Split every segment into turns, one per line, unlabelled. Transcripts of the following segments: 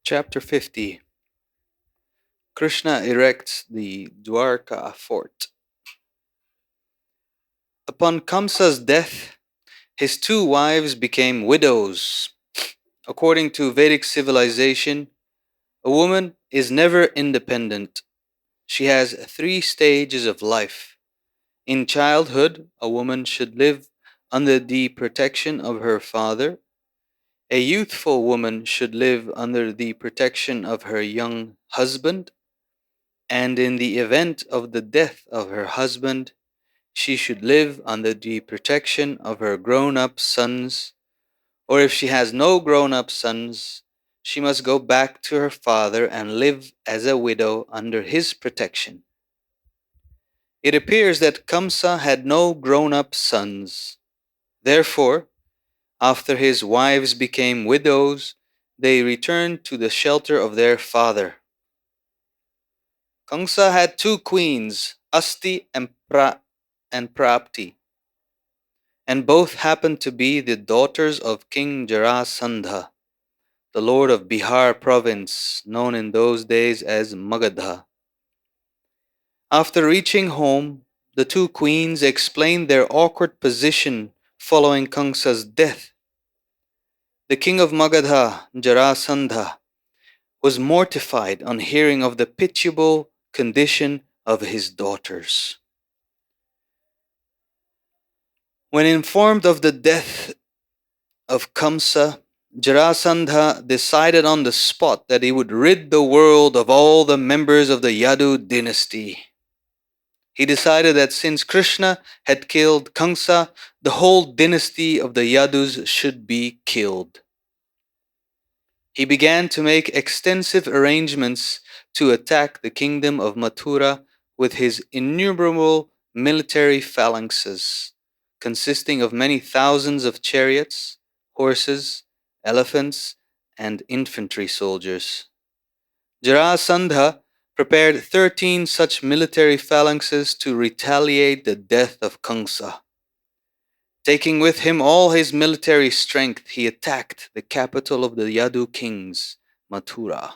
Chapter 50. Krishna erects the Dwarka fort. Upon Kamsa's death, his two wives became widows. According to Vedic civilization, a woman is never independent. She has three stages of life. In childhood, a woman should live under the protection of her father. A youthful woman should live under the protection of her young husband. And in the event of the death of her husband, she should live under the protection of her grown up sons, or if she has no grown up sons, she must go back to her father and live as a widow under his protection. It appears that Kamsa had no grown up sons. Therefore, after his wives became widows, they returned to the shelter of their father. Kamsa had two queens, Asti and Prapti, and both happened to be the daughters of King Jarasandha, the lord of Bihar province, known in those days as Magadha. After reaching home, the two queens explained their awkward position following Kamsa's death. The king of Magadha, Jarasandha, was mortified on hearing of the pitiable condition of his daughters. When informed of the death of Kamsa, Jarasandha decided on the spot that he would rid the world of all the members of the Yadu dynasty. He decided that since Krishna had killed Kamsa, the whole dynasty of the Yadus should be killed. He began to make extensive arrangements to attack the kingdom of Mathura with his innumerable military phalanxes, consisting of many thousands of chariots, horses, elephants, and infantry soldiers. Jarasandha prepared 13 such military phalanxes to retaliate the death of Kamsa. Taking with him all his military strength, he attacked the capital of the Yadu kings, Mathura,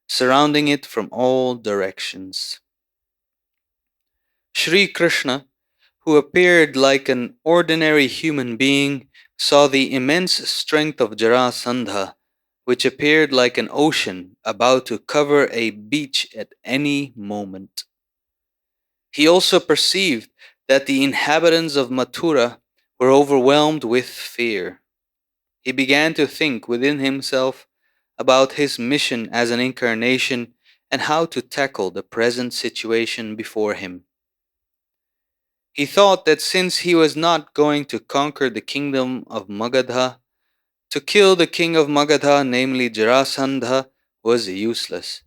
surrounding it from all directions. Sri Krishna, who appeared like an ordinary human being, saw the immense strength of Jarasandha, which appeared like an ocean about to cover a beach at any moment. He also perceived that the inhabitants of Mathura were overwhelmed with fear. He began to think within himself about his mission as an incarnation and how to tackle the present situation before him. He thought that since he was not going to conquer the kingdom of Magadha, to kill the king of Magadha, namely Jarasandha, was useless.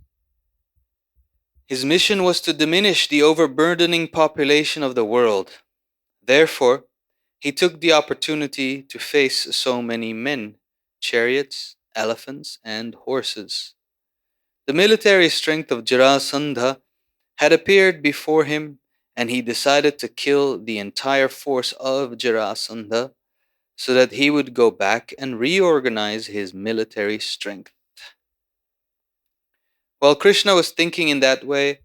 His mission was to diminish the overburdening population of the world. Therefore, he took the opportunity to face so many men, chariots, elephants, and horses. The military strength of Jarasandha had appeared before him, and he decided to kill the entire force of Jarasandha so that he would go back and reorganize his military strength. While Krishna was thinking in that way,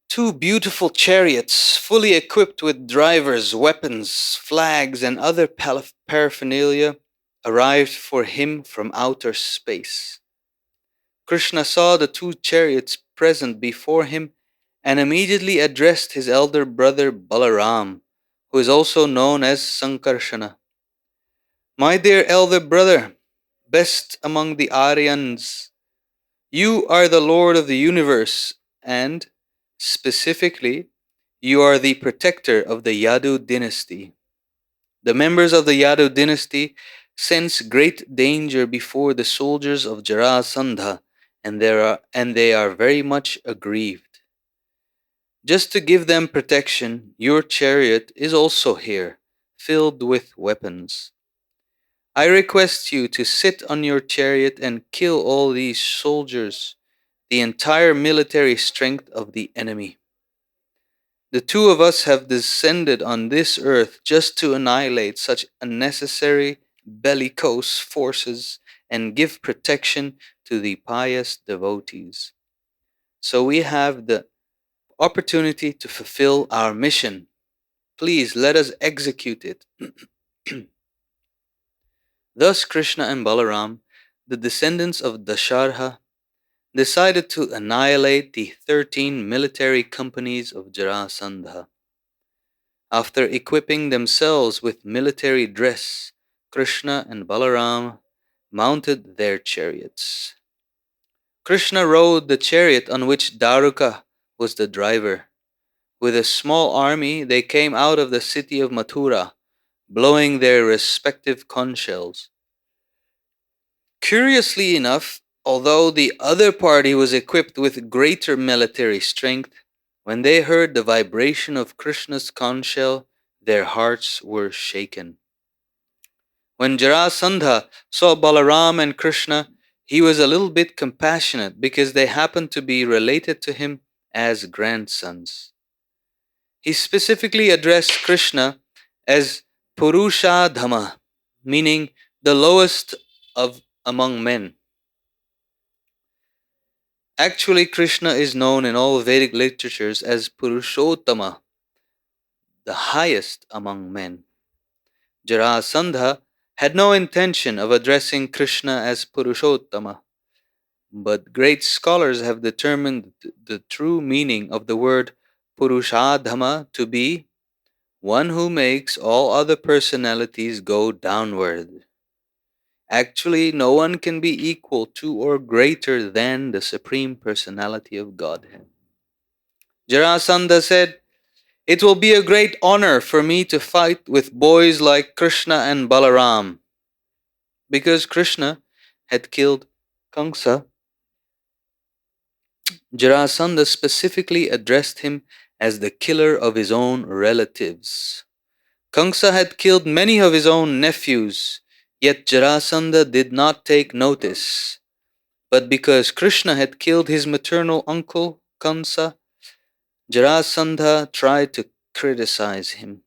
two beautiful chariots, fully equipped with drivers, weapons, flags, and other paraphernalia, arrived for him from outer space. Krishna saw the two chariots present before him and immediately addressed his elder brother Balaram, who is also known as Sankarshana. My dear elder brother, best among the Aryans, you are the Lord of the universe, and, specifically, you are the protector of the Yadu dynasty. The members of the Yadu dynasty sense great danger before the soldiers of Jarasandha, and they are very much aggrieved. Just to give them protection, your chariot is also here, filled with weapons. I request you to sit on your chariot and kill all these soldiers, the entire military strength of the enemy. The two of us have descended on this earth just to annihilate such unnecessary bellicose forces and give protection to the pious devotees. So we have the opportunity to fulfill our mission. Please let us execute it. Thus, Krishna and Balaram, the descendants of Dasharha, decided to annihilate the 13 military companies of Jarasandha. After equipping themselves with military dress, Krishna and Balaram mounted their chariots. Krishna rode the chariot on which Daruka was the driver. With a small army, they came out of the city of Mathura, blowing their respective conch shells. Curiously enough, although the other party was equipped with greater military strength, when they heard the vibration of Krishna's conch shell, their hearts were shaken. When Jarasandha saw Balaram and Krishna, he was a little bit compassionate because they happened to be related to him as grandsons. He specifically addressed Krishna as Purushadhama, meaning the lowest of among men. Actually, Krishna is known in all Vedic literatures as Purushottama, the highest among men. Jarasandha had no intention of addressing Krishna as Purushottama, but great scholars have determined the true meaning of the word Purushadhama to be one who makes all other personalities go downward. Actually, no one can be equal to or greater than the Supreme Personality of Godhead. Jarasandha said, "It will be a great honor for me to fight with boys like Krishna and Balaram." Because Krishna had killed Kamsa, Jarasandha specifically addressed him as the killer of his own relatives. Kamsa had killed many of his own nephews, yet Jarasandha did not take notice. But because Krishna had killed his maternal uncle, Kamsa, Jarasandha tried to criticize him.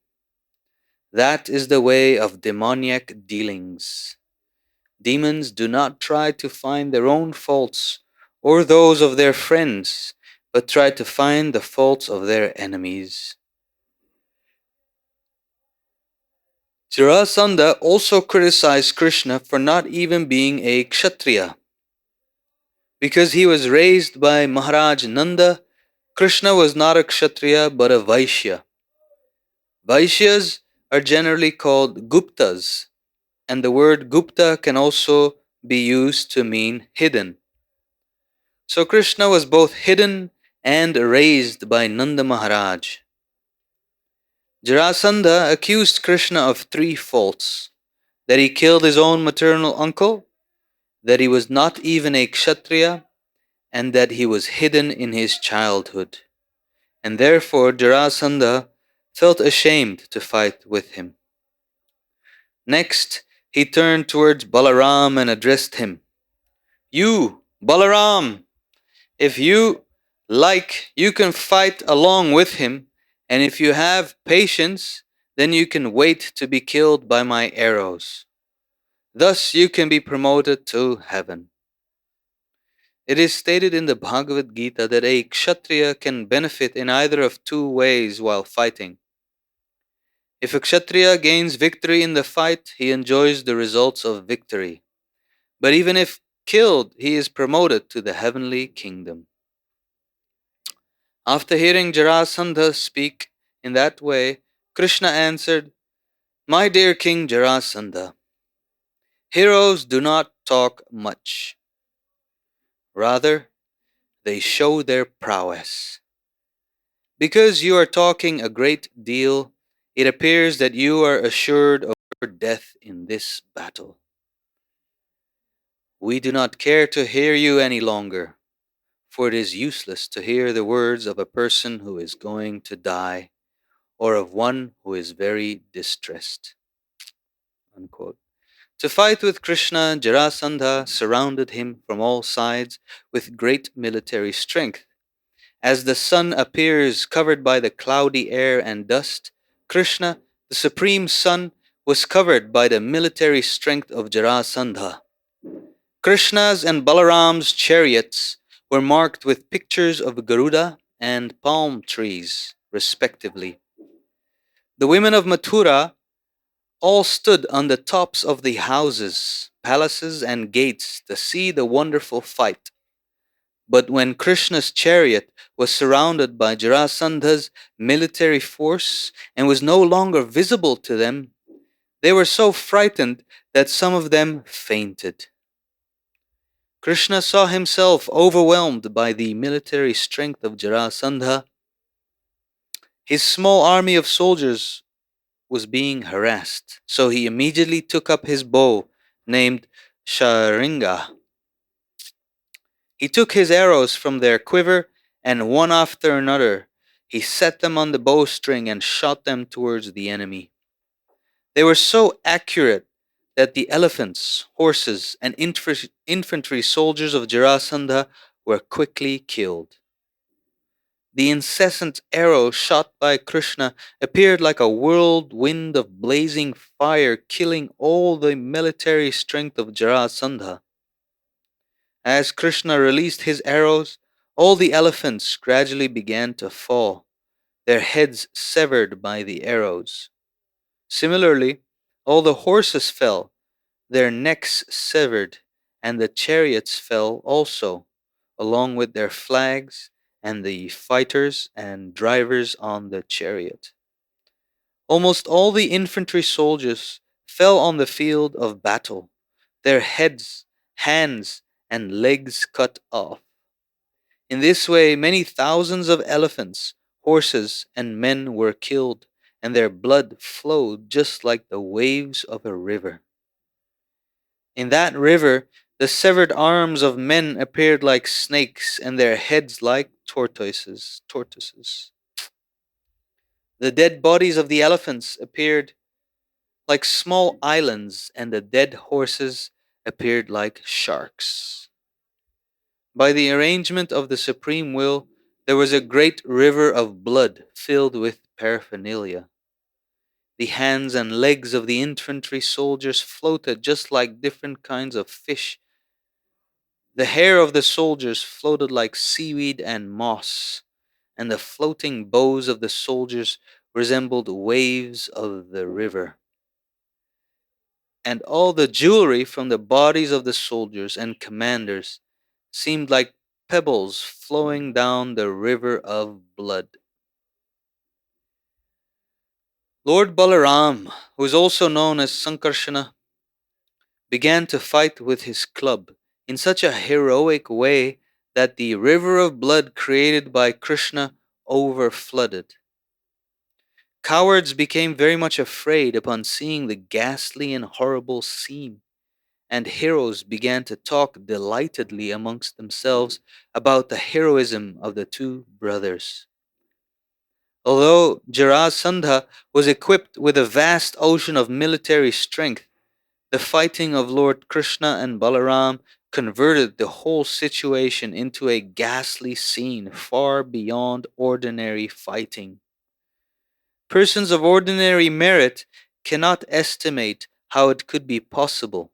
That is the way of demoniac dealings. Demons do not try to find their own faults or those of their friends, but try to find the faults of their enemies. Jarasandha also criticized Krishna for not even being a Kshatriya. Because he was raised by Maharaj Nanda, Krishna was not a Kshatriya but a Vaishya. Vaishyas are generally called Guptas, and the word Gupta can also be used to mean hidden. So Krishna was both hidden and raised by Nanda Maharaj. Jarasandha accused Krishna of 3 faults: that he killed his own maternal uncle, that he was not even a Kshatriya, and that he was hidden in his childhood. And therefore Jarasandha felt ashamed to fight with him. Next, he turned towards Balaram and addressed him. "You, Balaram, if you like, you can fight along with him, and if you have patience, then you can wait to be killed by my arrows. Thus you can be promoted to heaven." It is stated in the Bhagavad Gita that a Kshatriya can benefit in either of 2 ways while fighting. If a Kshatriya gains victory in the fight, he enjoys the results of victory. But even if killed, he is promoted to the heavenly kingdom. After hearing Jarasandha speak in that way, Krishna answered, "My dear King Jarasandha, heroes do not talk much. Rather, they show their prowess. Because you are talking a great deal, it appears that you are assured of your death in this battle. We do not care to hear you any longer, for it is useless to hear the words of a person who is going to die, or of one who is very distressed." Unquote. To fight with Krishna, Jarasandha surrounded him from all sides with great military strength. As the sun appears covered by the cloudy air and dust, Krishna, the Supreme Sun, was covered by the military strength of Jarasandha. Krishna's and Balaram's chariots were marked with pictures of Garuda and palm trees, respectively. The women of Mathura all stood on the tops of the houses, palaces, and gates to see the wonderful fight. But when Krishna's chariot was surrounded by Jarasandha's military force and was no longer visible to them, they were so frightened that some of them fainted. Krishna saw himself overwhelmed by the military strength of Jarasandha. His small army of soldiers was being harassed, so he immediately took up his bow, named Sharinga. He took his arrows from their quiver, and one after another he set them on the bowstring and shot them towards the enemy. They were so accurate that the elephants, horses, and infantry soldiers of Jarasandha were quickly killed. The incessant arrow shot by Krishna appeared like a whirlwind of blazing fire, killing all the military strength of Jarasandha. As Krishna released his arrows, all the elephants gradually began to fall, their heads severed by the arrows. Similarly, all the horses fell, their necks severed, and the chariots fell also, along with their flags and the fighters and drivers on the chariot. Almost all the infantry soldiers fell on the field of battle, their heads, hands, and legs cut off. In this way, many thousands of elephants, horses, and men were killed, and their blood flowed just like the waves of a river. In that river, the severed arms of men appeared like snakes, and their heads like tortoises. The dead bodies of the elephants appeared like small islands, and the dead horses appeared like sharks. By the arrangement of the supreme will, there was a great river of blood filled with paraphernalia. The hands and legs of the infantry soldiers floated just like different kinds of fish. The hair of the soldiers floated like seaweed and moss, and the floating bows of the soldiers resembled waves of the river. And all the jewelry from the bodies of the soldiers and commanders seemed like pebbles flowing down the river of blood. Lord Balaram, who is also known as Sankarshana, began to fight with his club in such a heroic way that the river of blood created by Krishna overflooded. Cowards became very much afraid upon seeing the ghastly and horrible scene, and heroes began to talk delightedly amongst themselves about the heroism of the two brothers. Although Jarasandha was equipped with a vast ocean of military strength, the fighting of Lord Krishna and Balaram converted the whole situation into a ghastly scene far beyond ordinary fighting. Persons of ordinary merit cannot estimate how it could be possible,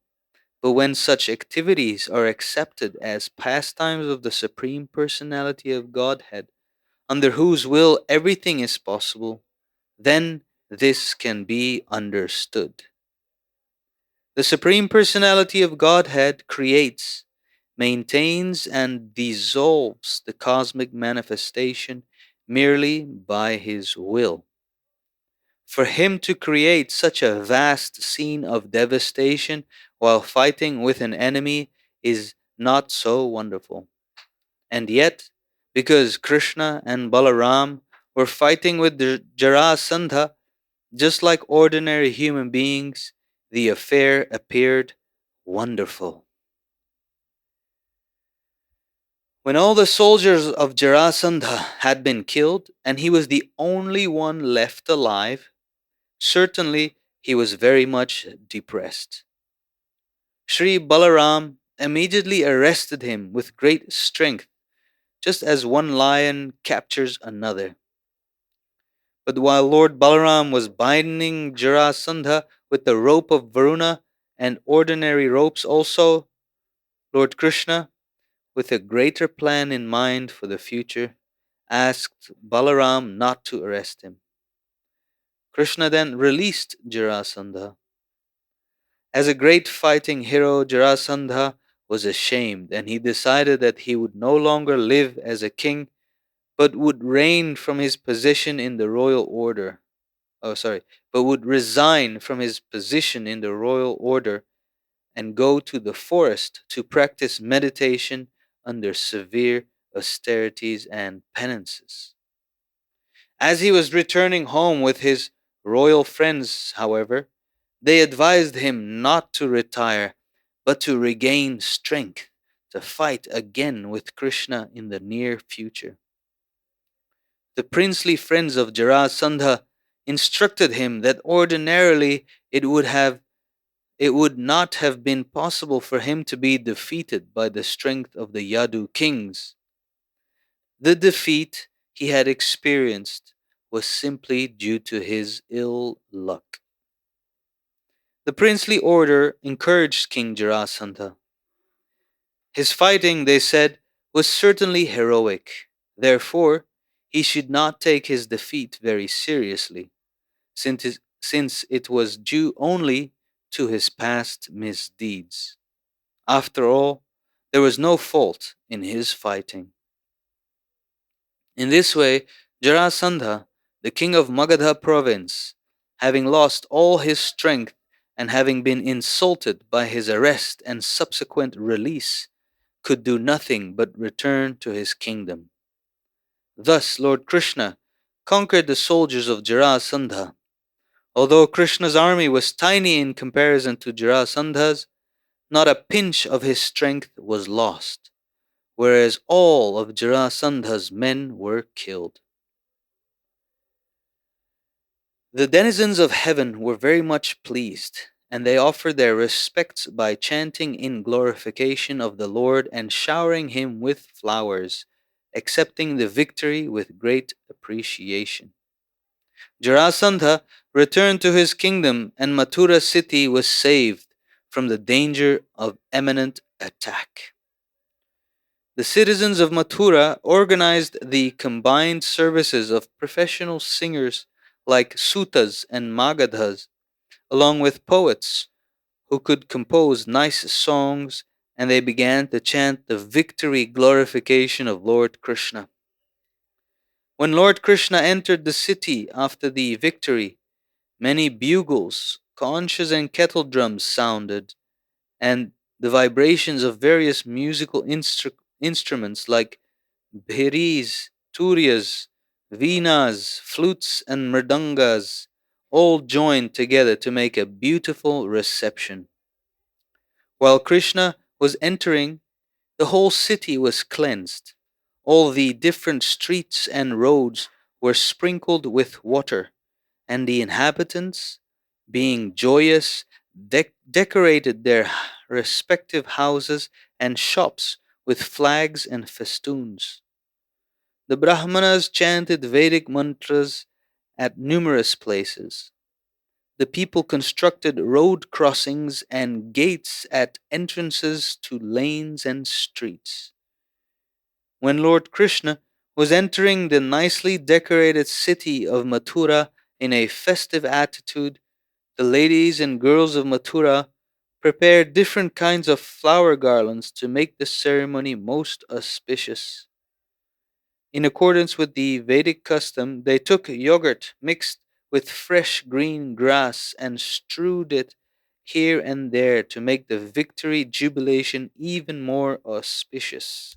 but when such activities are accepted as pastimes of the Supreme Personality of Godhead, under whose will everything is possible, then this can be understood. The Supreme Personality of Godhead creates, maintains, and dissolves the cosmic manifestation merely by His will. For Him to create such a vast scene of devastation while fighting with an enemy is not so wonderful. And yet, because Krishna and Balaram were fighting with Jarasandha just like ordinary human beings, the affair appeared wonderful. When all the soldiers of Jarasandha had been killed, and he was the only one left alive, certainly he was very much depressed. Sri Balaram immediately arrested him with great strength, just as one lion captures another. But while Lord Balaram was binding Jarasandha with the rope of Varuna and ordinary ropes also, Lord Krishna, with a greater plan in mind for the future, asked Balaram not to arrest him. Krishna then released Jarasandha. As a great fighting hero, Jarasandha was ashamed, and he decided that he would no longer live as a king, but would reign from his position in the royal order. Oh, sorry, but would resign from his position in the royal order and go to the forest to practice meditation under severe austerities and penances. As he was returning home with his royal friends, however, they advised him not to retire, but to regain strength to fight again with Krishna in the near future. The princely friends of Jarasandha instructed him that ordinarily it would not have been possible for him to be defeated by the strength of the Yadu kings. The defeat he had experienced was simply due to his ill luck. The princely order encouraged King Jarasandha. His fighting, they said, was certainly heroic. Therefore, he should not take his defeat very seriously, since it was due only to his past misdeeds. After all, there was no fault in his fighting. In this way, Jarasandha, the king of Magadha province, having lost all his strength and having been insulted by his arrest and subsequent release, could do nothing but return to his kingdom. Thus, Lord Krishna conquered the soldiers of Jarasandha. Although Krishna's army was tiny in comparison to Jarasandha's, not a pinch of his strength was lost, whereas all of Jarasandha's men were killed. The denizens of heaven were very much pleased, and they offered their respects by chanting in glorification of the Lord and showering him with flowers, accepting the victory with great appreciation. Jarasandha returned to his kingdom, and Mathura city was saved from the danger of imminent attack. The citizens of Mathura organized the combined services of professional singers like Sutas and Magadhas, along with poets who could compose nice songs, and they began to chant the victory glorification of Lord Krishna. When Lord Krishna entered the city after the victory, many bugles, conches, and kettle drums sounded, and the vibrations of various musical instruments like bhiris, turyas, veenas, flutes, and mridangas all joined together to make a beautiful reception. While Krishna was entering, the whole city was cleansed. All the different streets and roads were sprinkled with water, and the inhabitants, being joyous, decorated their respective houses and shops with flags and festoons. The Brahmanas chanted Vedic mantras at numerous places. The people constructed road crossings and gates at entrances to lanes and streets. When Lord Krishna was entering the nicely decorated city of Mathura in a festive attitude, the ladies and girls of Mathura prepared different kinds of flower garlands to make the ceremony most auspicious. In accordance with the Vedic custom, they took yogurt mixed with fresh green grass and strewed it here and there to make the victory jubilation even more auspicious.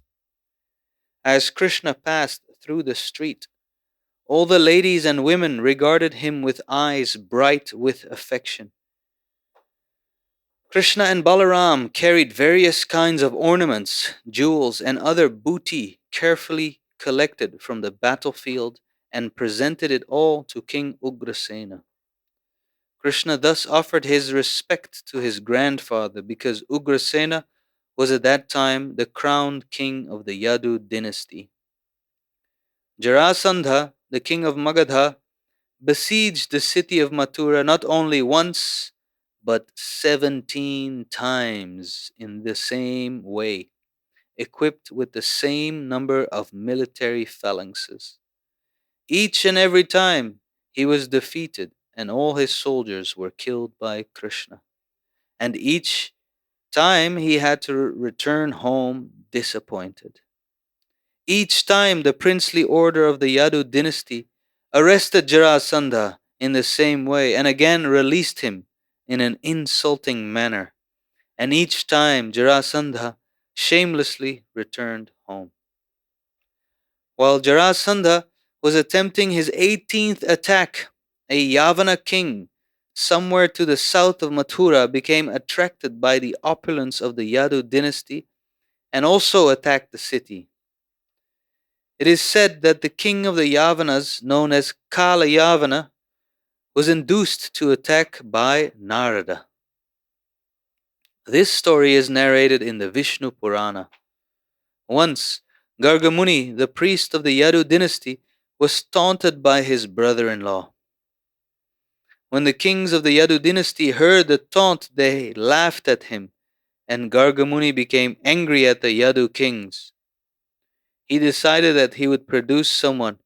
As Krishna passed through the street, all the ladies and women regarded him with eyes bright with affection. Krishna and Balaram carried various kinds of ornaments, jewels, and other booty carefully collected from the battlefield and presented it all to King Ugrasena. Krishna thus offered his respect to his grandfather because Ugrasena was at that time the crowned king of the Yadu dynasty. Jarasandha, the king of Magadha, besieged the city of Mathura not only once but 17 times in the same way, equipped with the same number of military phalanxes. Each and every time he was defeated, and all his soldiers were killed by Krishna. And each time he had to return home disappointed. Each time the princely order of the Yadu dynasty arrested Jarasandha in the same way and again released him in an insulting manner. And each time Jarasandha shamelessly returned home. While Jarasandha was attempting his 18th attack, a Yavana king somewhere to the south of Mathura became attracted by the opulence of the Yadu dynasty and also attacked the city. It is said that the king of the Yavanas, known as Kala Yavana, was induced to attack by Narada. This story is narrated in the Vishnu Purana. Once, Gargamuni, the priest of the Yadu dynasty, was taunted by his brother in law. When the kings of the Yadu dynasty heard the taunt, they laughed at him, and Gargamuni became angry at the Yadu kings. He decided that he would produce someone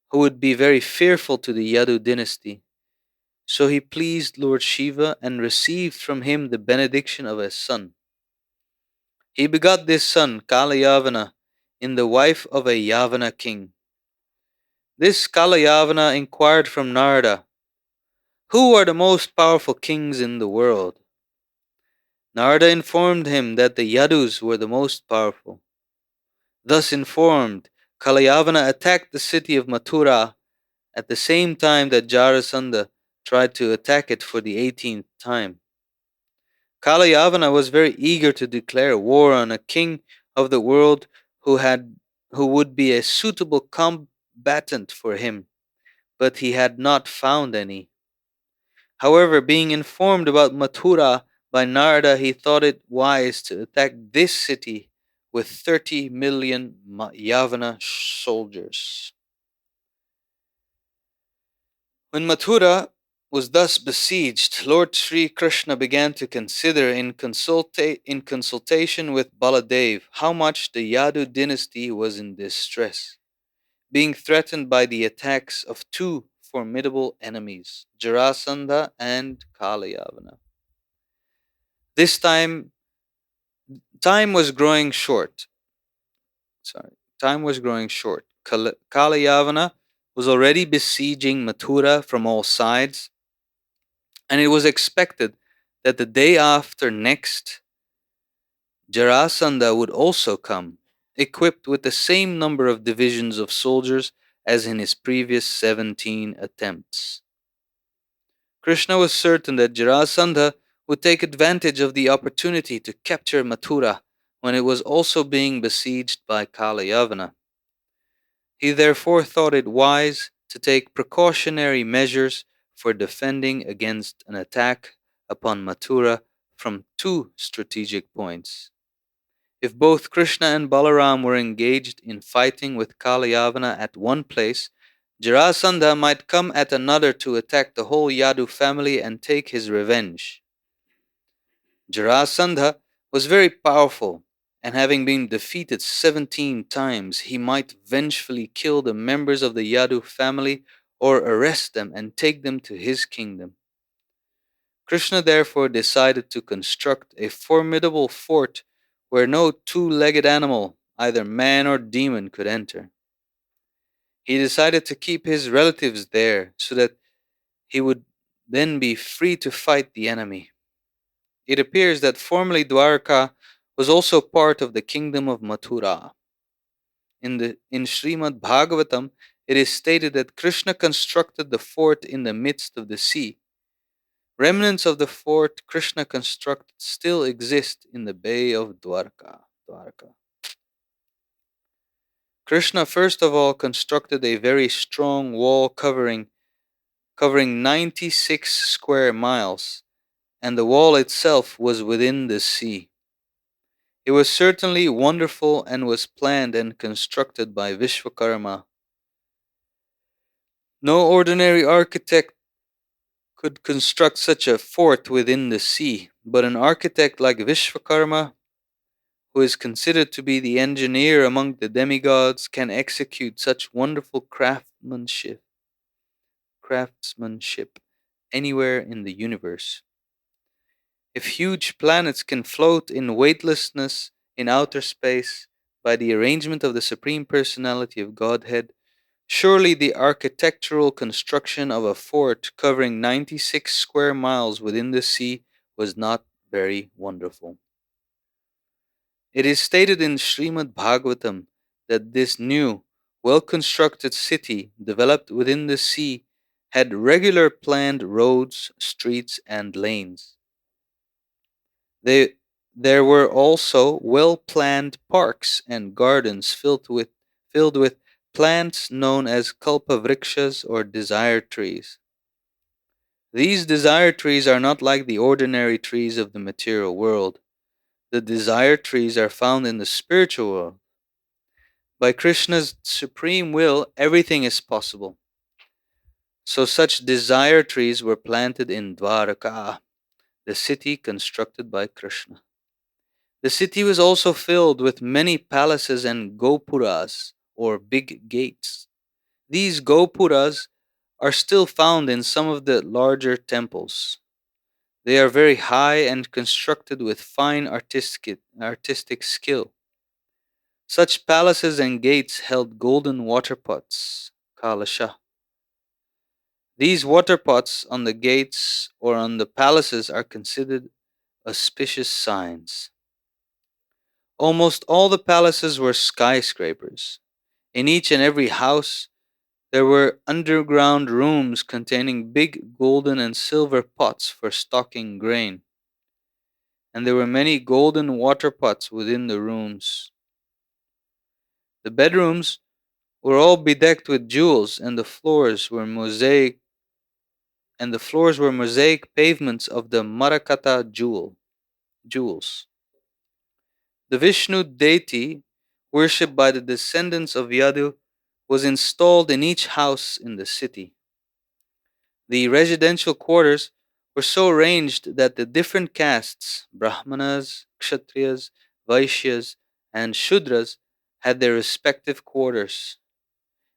who would be very fearful to the Yadu dynasty. So he pleased Lord Shiva and received from him the benediction of a son. He begot this son, Kalayavana, in the wife of a Yavana king. This Kalayavana inquired from Narada, "Who are the most powerful kings in the world?" Narada informed him that the Yadus were the most powerful. Thus informed, Kalayavana attacked the city of Mathura at the same time that Jarasandha tried to attack it for the 18th time. Kalayavana was very eager to declare war on a king of the world who would be a suitable combatant for him, but he had not found any. However, being informed about Mathura by Narada, he thought it wise to attack this city with 30 million Yavana soldiers. When Mathura was thus besieged, Lord Sri Krishna began to consider in consultation with Baladev how much the Yadu dynasty was in distress, being threatened by the attacks of two formidable enemies, Jarasandha and Kalayavana. This time was growing short. Time was growing short. Kalayavana was already besieging Mathura from all sides, and it was expected that the day after next, Jarasandha would also come, equipped with the same number of divisions of soldiers as in his previous 17 attempts. Krishna was certain that Jarasandha would take advantage of the opportunity to capture Mathura when it was also being besieged by Kalayavana. He therefore thought it wise to take precautionary measures for defending against an attack upon Mathura from two strategic points. If both Krishna and Balaram were engaged in fighting with Kalayavana at one place, Jarasandha might come at another to attack the whole Yadu family and take his revenge. Jarasandha was very powerful, and having been defeated 17 times, he might vengefully kill the members of the Yadu family or arrest them and take them to his kingdom. Krishna therefore decided to construct a formidable fort where no two-legged animal, either man or demon, could enter. He decided to keep his relatives there so that he would then be free to fight the enemy. It appears that formerly Dwarka was also part of the kingdom of Mathura. In Srimad Bhagavatam, it is stated that Krishna constructed the fort in the midst of the sea. Remnants of the fort Krishna constructed still exist in the bay of Dwarka. Krishna first of all constructed a very strong wall covering 96 square miles, and the wall itself was within the sea. It was certainly wonderful and was planned and constructed by Vishwakarma. No ordinary architect could construct such a fort within the sea, but an architect like Vishvakarma, who is considered to be the engineer among the demigods, can execute such wonderful craftsmanship anywhere in the universe. If huge planets can float in weightlessness in outer space by the arrangement of the Supreme Personality of Godhead, surely the architectural construction of a fort covering 96 square miles within the sea was not very wonderful. It is stated in Srimad Bhagavatam that this new, well constructed city developed within the sea had regular planned roads, streets, and lanes. They, there were also well planned parks and gardens filled with plants known as kalpavrikshas or desire trees. These desire trees are not like the ordinary trees of the material world. The desire trees are found in the spiritual world. By Krishna's supreme will, everything is possible. So, such desire trees were planted in Dwaraka, the city constructed by Krishna. The city was also filled with many palaces and gopuras, or big gates. These gopuras are still found in some of the larger temples. They are very high and constructed with fine artistic skill. Such palaces and gates held golden water pots, kalasha. These water pots on the gates or on the palaces are considered auspicious signs. Almost all the palaces were skyscrapers. In each and every house, there were underground rooms containing big golden and silver pots for stocking grain, and there were many golden water pots within the rooms. The bedrooms were all bedecked with jewels, and the floors were mosaic pavements of the Marakata jewels. The Vishnu deity, worshipped by the descendants of Yadu, was installed in each house in the city. The residential quarters were so arranged that the different castes, Brahmanas, Kshatriyas, Vaishyas, and Shudras, had their respective quarters.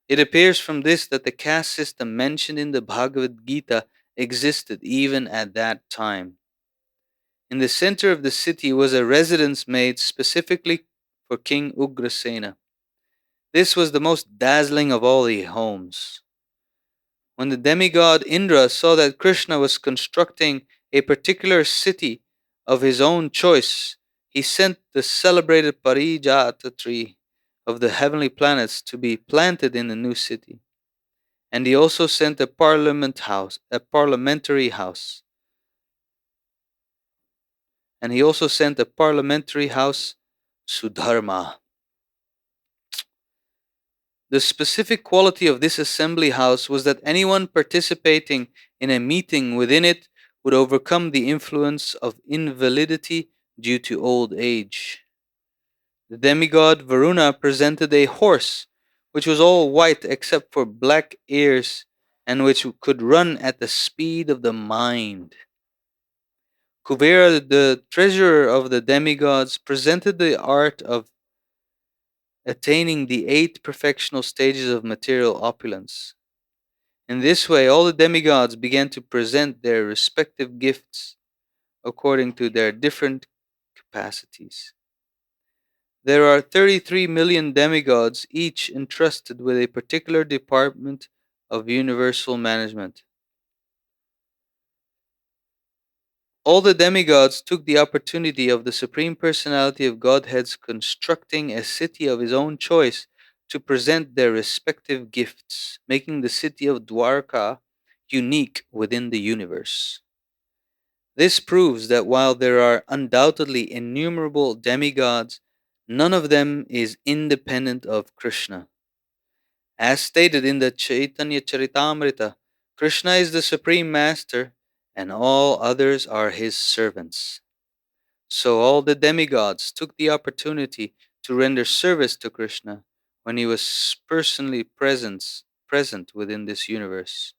It appears from this that the caste system mentioned in the Bhagavad Gita existed even at that time. In the center of the city was a residence made specifically for King Ugrasena. This was the most dazzling of all the homes. When the demigod Indra saw that Krishna was constructing a particular city of his own choice, he sent the celebrated Parijata tree of the heavenly planets to be planted in the new city. And he also sent a parliamentary house. And he also sent a parliamentary house, Sudharma. The specific quality of this assembly house was that anyone participating in a meeting within it would overcome the influence of invalidity due to old age. The demigod Varuna presented a horse, which was all white except for black ears, and which could run at the speed of the mind. Kuvera, the treasurer of the demigods, presented the art of attaining the 8 perfectional stages of material opulence. In this way, all the demigods began to present their respective gifts according to their different capacities. There are 33 million demigods, each entrusted with a particular department of universal management. All the demigods took the opportunity of the Supreme Personality of Godhead's constructing a city of his own choice to present their respective gifts, making the city of Dwarka unique within the universe. This proves that while there are undoubtedly innumerable demigods, none of them is independent of Krishna. As stated in the Chaitanya Charitamrita, Krishna is the Supreme Master and all others are his servants. So all the demigods took the opportunity to render service to Krishna when he was personally present within this universe.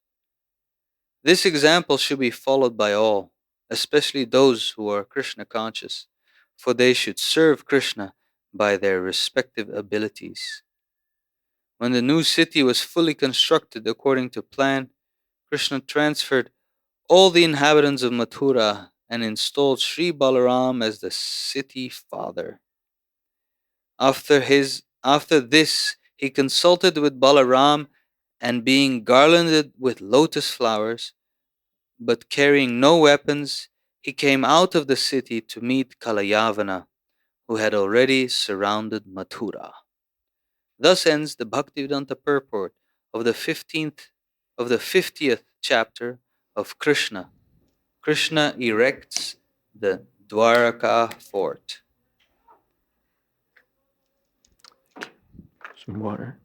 This example should be followed by all, especially those who are Krishna conscious, for they should serve Krishna by their respective abilities. When the new city was fully constructed according to plan, Krishna transferred all the inhabitants of Mathura and installed Sri Balaram as the city father. After this, he consulted with Balaram, and being garlanded with lotus flowers, but carrying no weapons, he came out of the city to meet Kalayavana, who had already surrounded Mathura. Thus ends the Bhaktivedanta purport of the 50th chapter of Krishna. Krishna erects the Dwaraka fort.
Some water.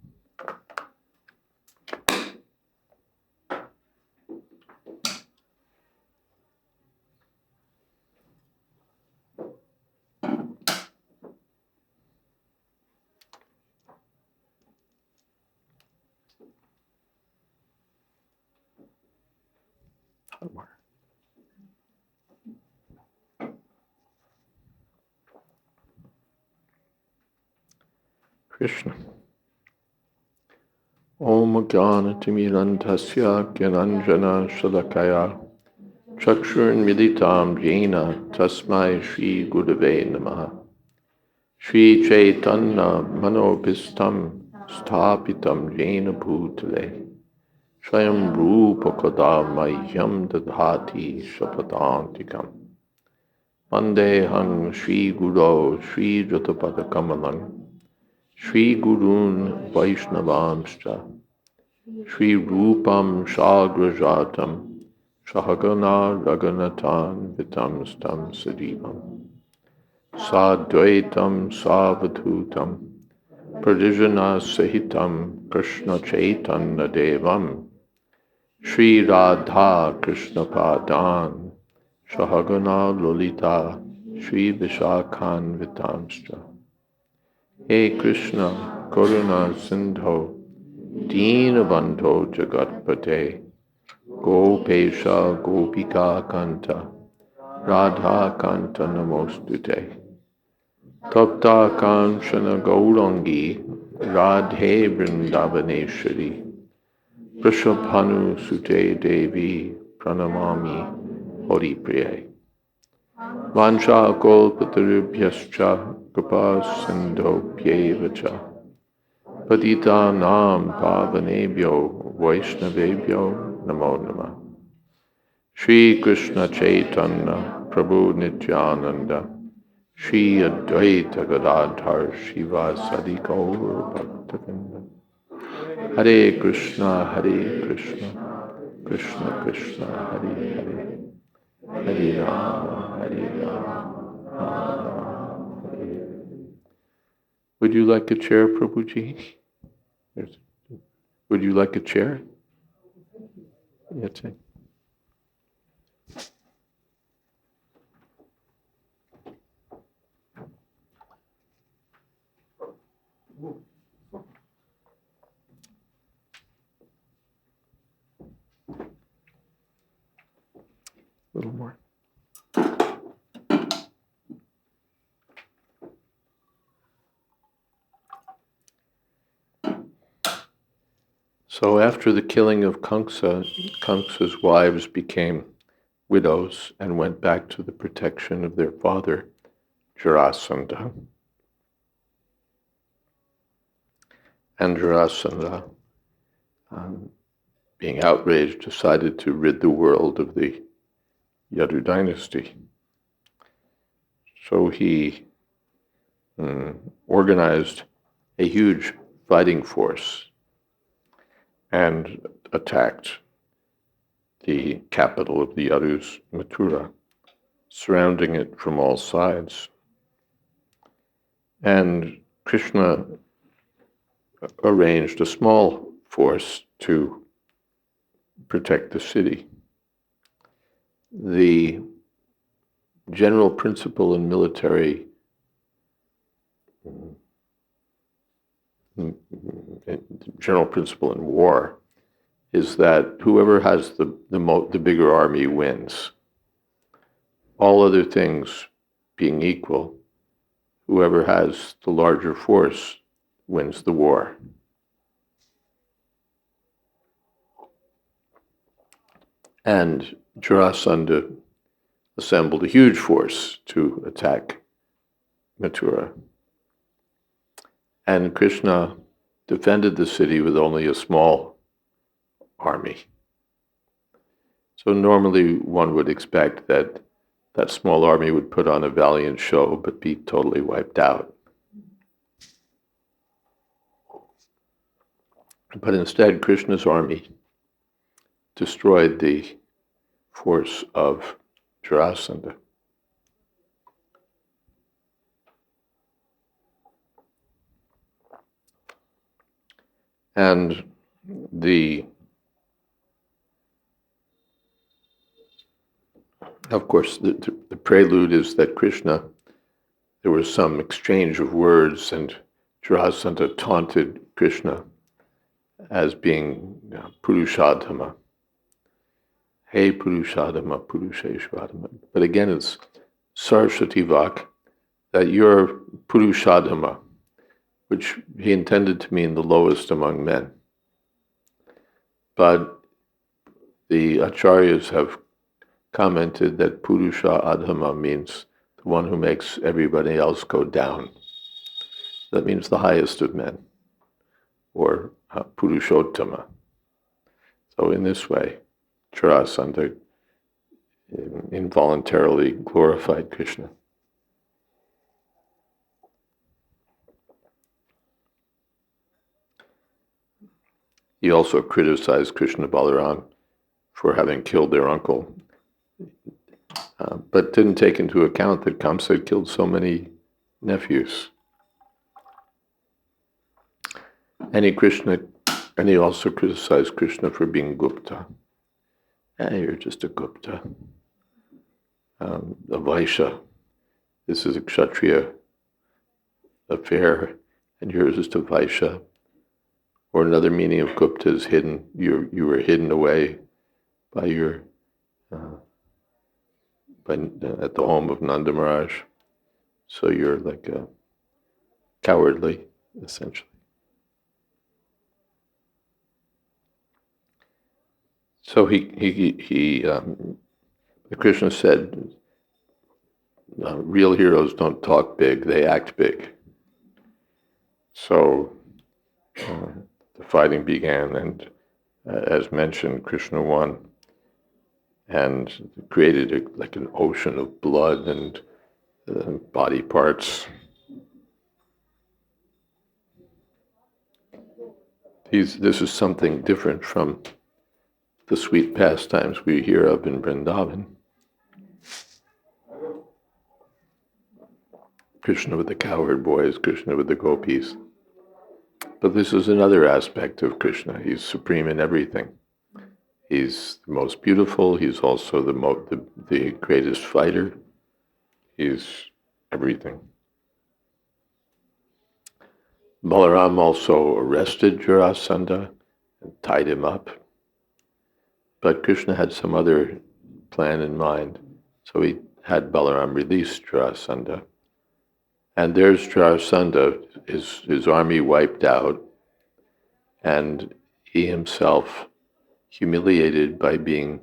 Hot water. Krishna. Om Jnanatimirandhasya Gyananjana Shalakaya Chakshurmilitam Jena Tasmai Shri Gurave Namaha Shri Chaitanya Manopistam Sthapitam Jena Bhutale Swayam Rupa Kadamahyam Dadhati Shapadantikam Vandeham Shri Guru Shri Jatapada Kamalam Shri Gurun Vaishnavamscha Shri Rupam Shagrajatam Shahagana Raganatan Vitam Stam Sajivam Sadvaitam Savadhutam Pradijana Sahitam Krishna Chaitanya Devam Shri Radha Krishna Padan Shahagana Lolita Shri Vishakhan Vitamscha He Krishna Karuna Sindho Deenabandho Jagatpate Gopesha Gopika Kanta Radha Kanta Namostute Tapta Kanchana Gaurangi Radhe Vrindavaneshwari Prishabhanu Sute Devi Pranamami Hari Priye Vancha Kolpatarubhyascha Kripa Sindho Pyevacha Patita Nam Pavanebhyo Vaishnavebhyo Namo Namah Shri Krishna Chaitanya Prabhu Nityananda Shri Advaita Gadadhar Shivasadi Gaur Bhaktavinda Hare Krishna Krishna Krishna Hare Hare Hare Rama Rama Hare. Would you like a chair, Prabhuji? Would you like a chair? Yes. A little more. So after the killing of Kamsa, Kamsa's wives became widows and went back to the protection of their father, Jarasandha. And Jarasandha, being outraged, decided to rid the world of the Yadu dynasty. So he organized a huge fighting force and attacked the capital of the Yadus, Mathura, surrounding it from all sides. And Krishna arranged a small force to protect the city. The general principle in military general principle in war is that whoever has the bigger army wins. All other things being equal, whoever has the larger force wins the war. And Jarasandha assembled a huge force to attack Mathura. And Krishna defended the city with only a small army. So normally one would expect that that small army would put on a valiant show but be totally wiped out. But instead, Krishna's army destroyed the force of Jarasandha. And of course, the prelude is that there was some exchange of words, and Jarasandha taunted Krishna as being Purushadhama. Hey Purushadhama, Purusheshvadhama. But again, it's Saraswati Vak, that you're Purushadhama, which he intended to mean the lowest among men. But the acharyas have commented that Purusha Adhama means the one who makes everybody else go down. That means the highest of men, or Purushottama. So in this way, Jarasandha involuntarily glorified Krishna. He also criticized Krishna Balaram for having killed their uncle, but didn't take into account that Kamsa had killed so many nephews. And he also criticized Krishna for being Gupta. You're just a Gupta, a Vaishya. This is a Kshatriya affair, and yours is a Vaishya. Or another meaning of Gupta is hidden. You were hidden away by at the home of Nanda Maharaj. So you're like a cowardly, essentially. So Krishna said, real heroes don't talk big, they act big. So the fighting began, and as mentioned, Krishna won and created like an ocean of blood and body parts. This is something different from the sweet pastimes we hear of in Vrindavan. Krishna with the cowherd boys, Krishna with the gopis. But this is another aspect of Krishna. He's supreme in everything. He's the most beautiful. He's also the greatest fighter. He's everything. Balaram also arrested Jarasandha and tied him up. But Krishna had some other plan in mind. So he had Balaram release Jarasandha. And there's Jarasandha, his army wiped out, and he himself humiliated by being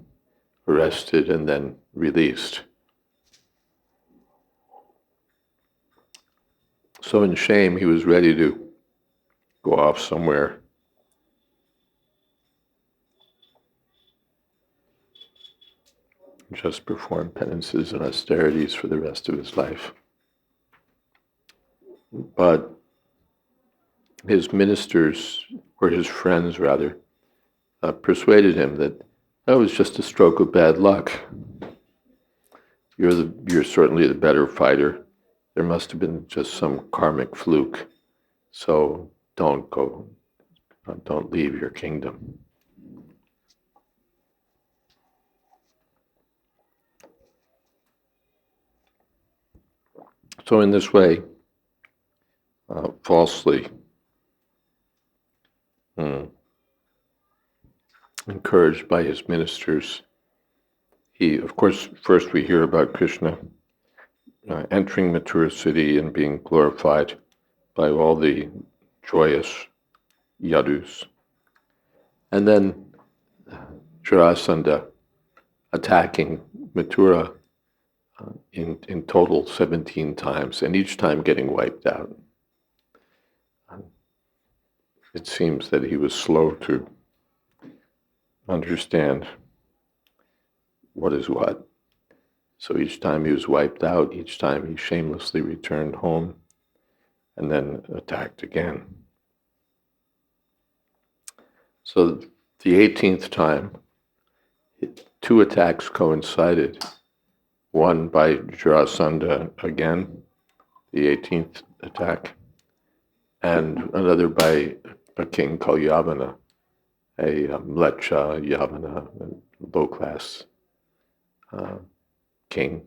arrested and then released. So in shame, he was ready to go off somewhere. Just perform penances and austerities for the rest of his life. But his ministers, or his friends rather, persuaded him that was just a stroke of bad luck. You're certainly the better fighter. There must have been just some karmic fluke. So don't leave your kingdom. So in this way, falsely, encouraged by his ministers, he, of course, first we hear about Krishna entering Mathura city and being glorified by all the joyous Yadus. And then Jarasandha attacking Mathura in total 17 times, and each time getting wiped out. It seems that he was slow to understand what is what. So each time he was wiped out, each time he shamelessly returned home and then attacked again. So the 18th time, 2 attacks coincided. One by Jarasandha again, the 18th attack, and another by a king called Yavana, a Mlecha Yavana, a low-class king,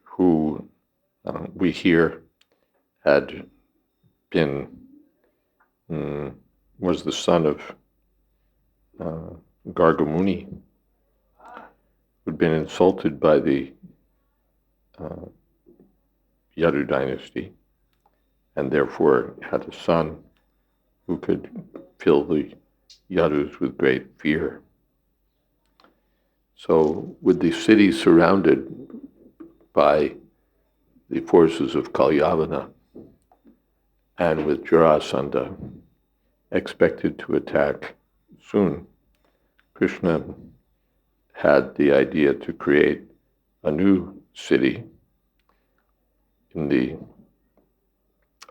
who we hear had been, was the son of Gargamuni, who'd been insulted by the Yadu dynasty, and therefore had a son who could fill the Yadus with great fear. So with the city surrounded by the forces of Kalyavana, and with Jarasandha expected to attack soon, Krishna had the idea to create a new city in the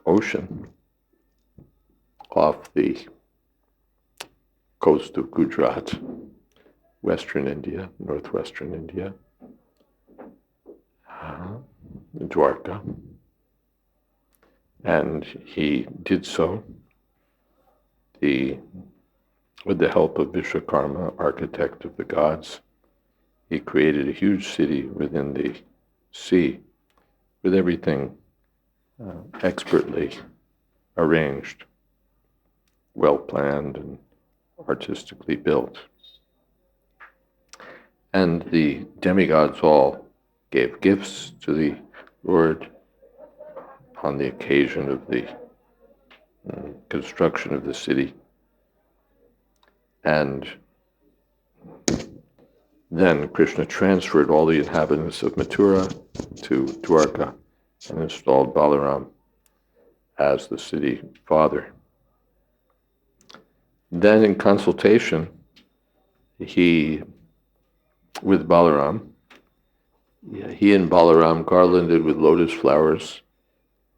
ocean off the coast of Gujarat, Western India, northwestern India, Dwarka. And he did so with the help of Vishwakarma, architect of the gods. He created a huge city within the sea with everything expertly arranged, well planned, and artistically built. And the demigods all gave gifts to the Lord on the occasion of the construction of the city. And then Krishna transferred all the inhabitants of Mathura to Dwarka and installed Balaram as the city father. Then in consultation, with Balaram, he and Balaram, garlanded with lotus flowers,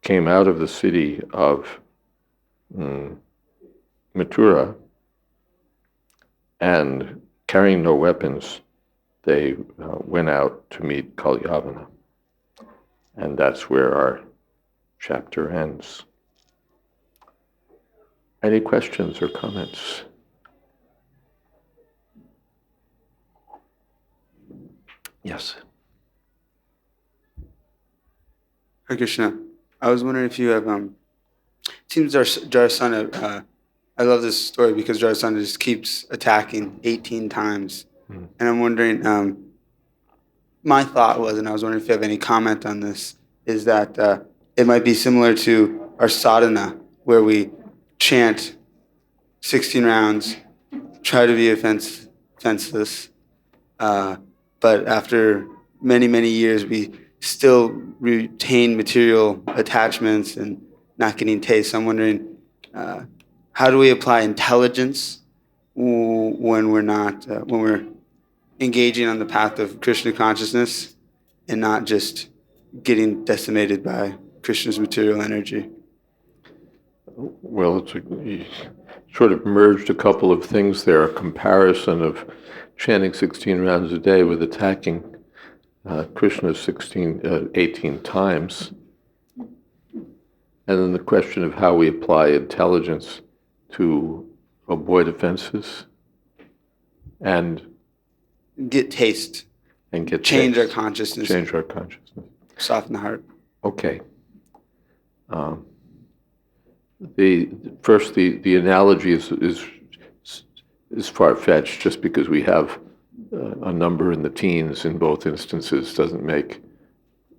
came out of the city of Mathura, and carrying no weapons, they went out to meet Kalyavana. And that's where our chapter ends. Any questions or comments? Yes.
Hare Krishna. I was wondering if you have, it seems Jarasandha, I love this story because Jarasandha just keeps attacking 18 times. And I'm wondering, my thought was, and I was wondering if you have any comment on this, is that it might be similar to our sadhana, where we chant 16 rounds, try to be fenceless, but after many, many years, we still retain material attachments and not getting taste. So I'm wondering, how do we apply intelligence when we're engaging on the path of Krishna consciousness and not just getting decimated by Krishna's material energy?
Well, you sort of merged a couple of things there, a comparison of chanting 16 rounds a day with attacking Krishna 18 times. And then the question of how we apply intelligence to avoid offenses and
get taste.
And get
change
taste.
Our consciousness.
Change our consciousness.
Soften the heart.
Okay. The analogy is is far-fetched. Just because we have a number in the teens in both instances doesn't make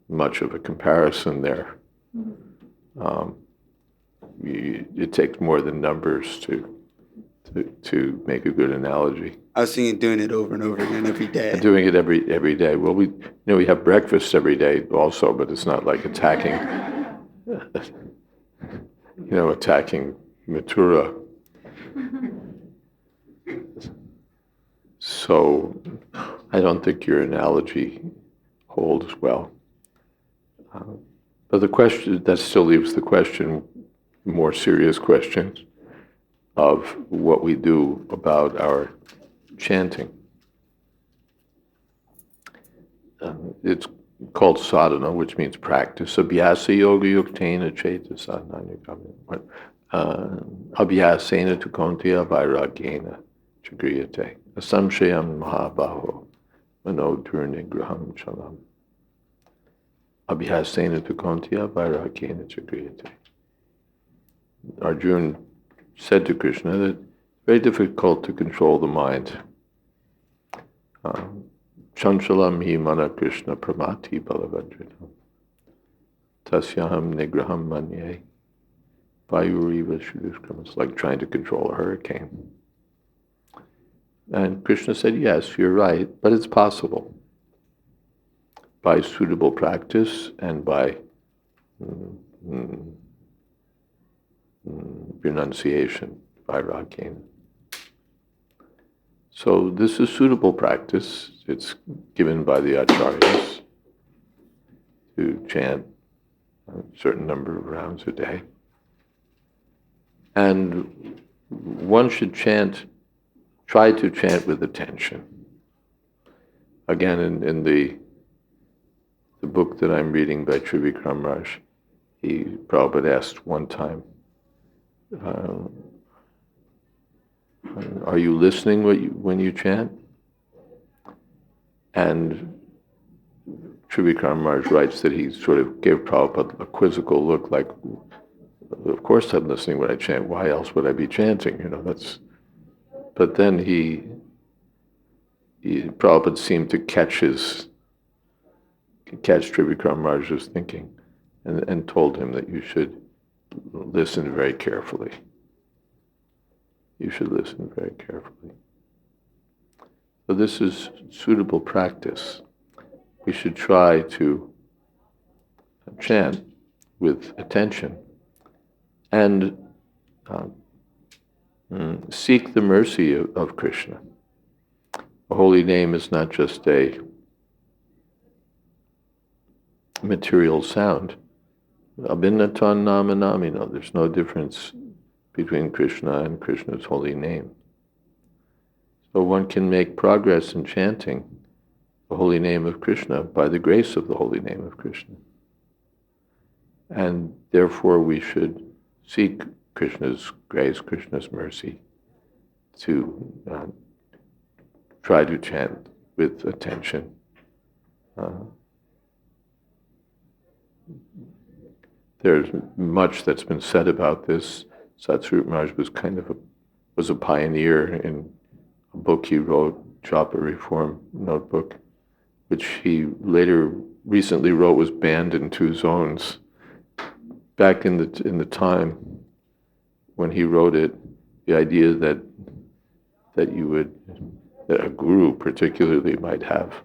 much of a comparison there. It takes more than numbers to make a good analogy.
I was thinking doing it over and over again every day.
And doing it every day. Well, we have breakfast every day also, but it's not like attacking Mathura. So I don't think your analogy holds well. But the question, that still leaves the question, more serious questions of what we do about our chanting. It's called sadhana, which means practice. Abhyasa yoga yuktena cheta sadhana. Abhyasena tu kontiya vairagena chagriyate. Asamshayam mahabaho manodurnigraham chalam. Abhyasena tu kontiya vairagena chagriyate. Arjuna said to Krishna that it's very difficult to control the mind. Chanchalam hi mana Krishna pramati balavajritam. Tasyaham nigraham manye. Vayuriva shudushkram. It's like trying to control a hurricane. And Krishna said, yes, you're right, but it's possible. By suitable practice and by renunciation, vairagena. So this is suitable practice. It's given by the acharyas to chant a certain number of rounds a day. And one should try to chant with attention. Again, in the book that I'm reading by Trivikram Raj, Prabhupada asked one time, are you listening when you chant? And Trivikram Maharaj writes that he sort of gave Prabhupada a quizzical look, like, of course I'm listening when I chant. Why else would I be chanting? But then Prabhupada seemed to catch Trivikram Maharaj's thinking, and told him that you should listen very carefully. You should listen very carefully. So this is suitable practice. We should try to chant with attention and seek the mercy of Krishna. A holy name is not just a material sound. Abhinatan nama namino. There's no difference between Krishna and Krishna's holy name. So one can make progress in chanting the holy name of Krishna by the grace of the holy name of Krishna. And therefore we should seek Krishna's grace, Krishna's mercy, to try to chant with attention. There's much that's been said about this. Satsvarup Maharaj was a pioneer in a book he wrote, Japa Reform Notebook, which he recently wrote was banned in 2 zones. Back in the time when he wrote it, the idea that a guru particularly might have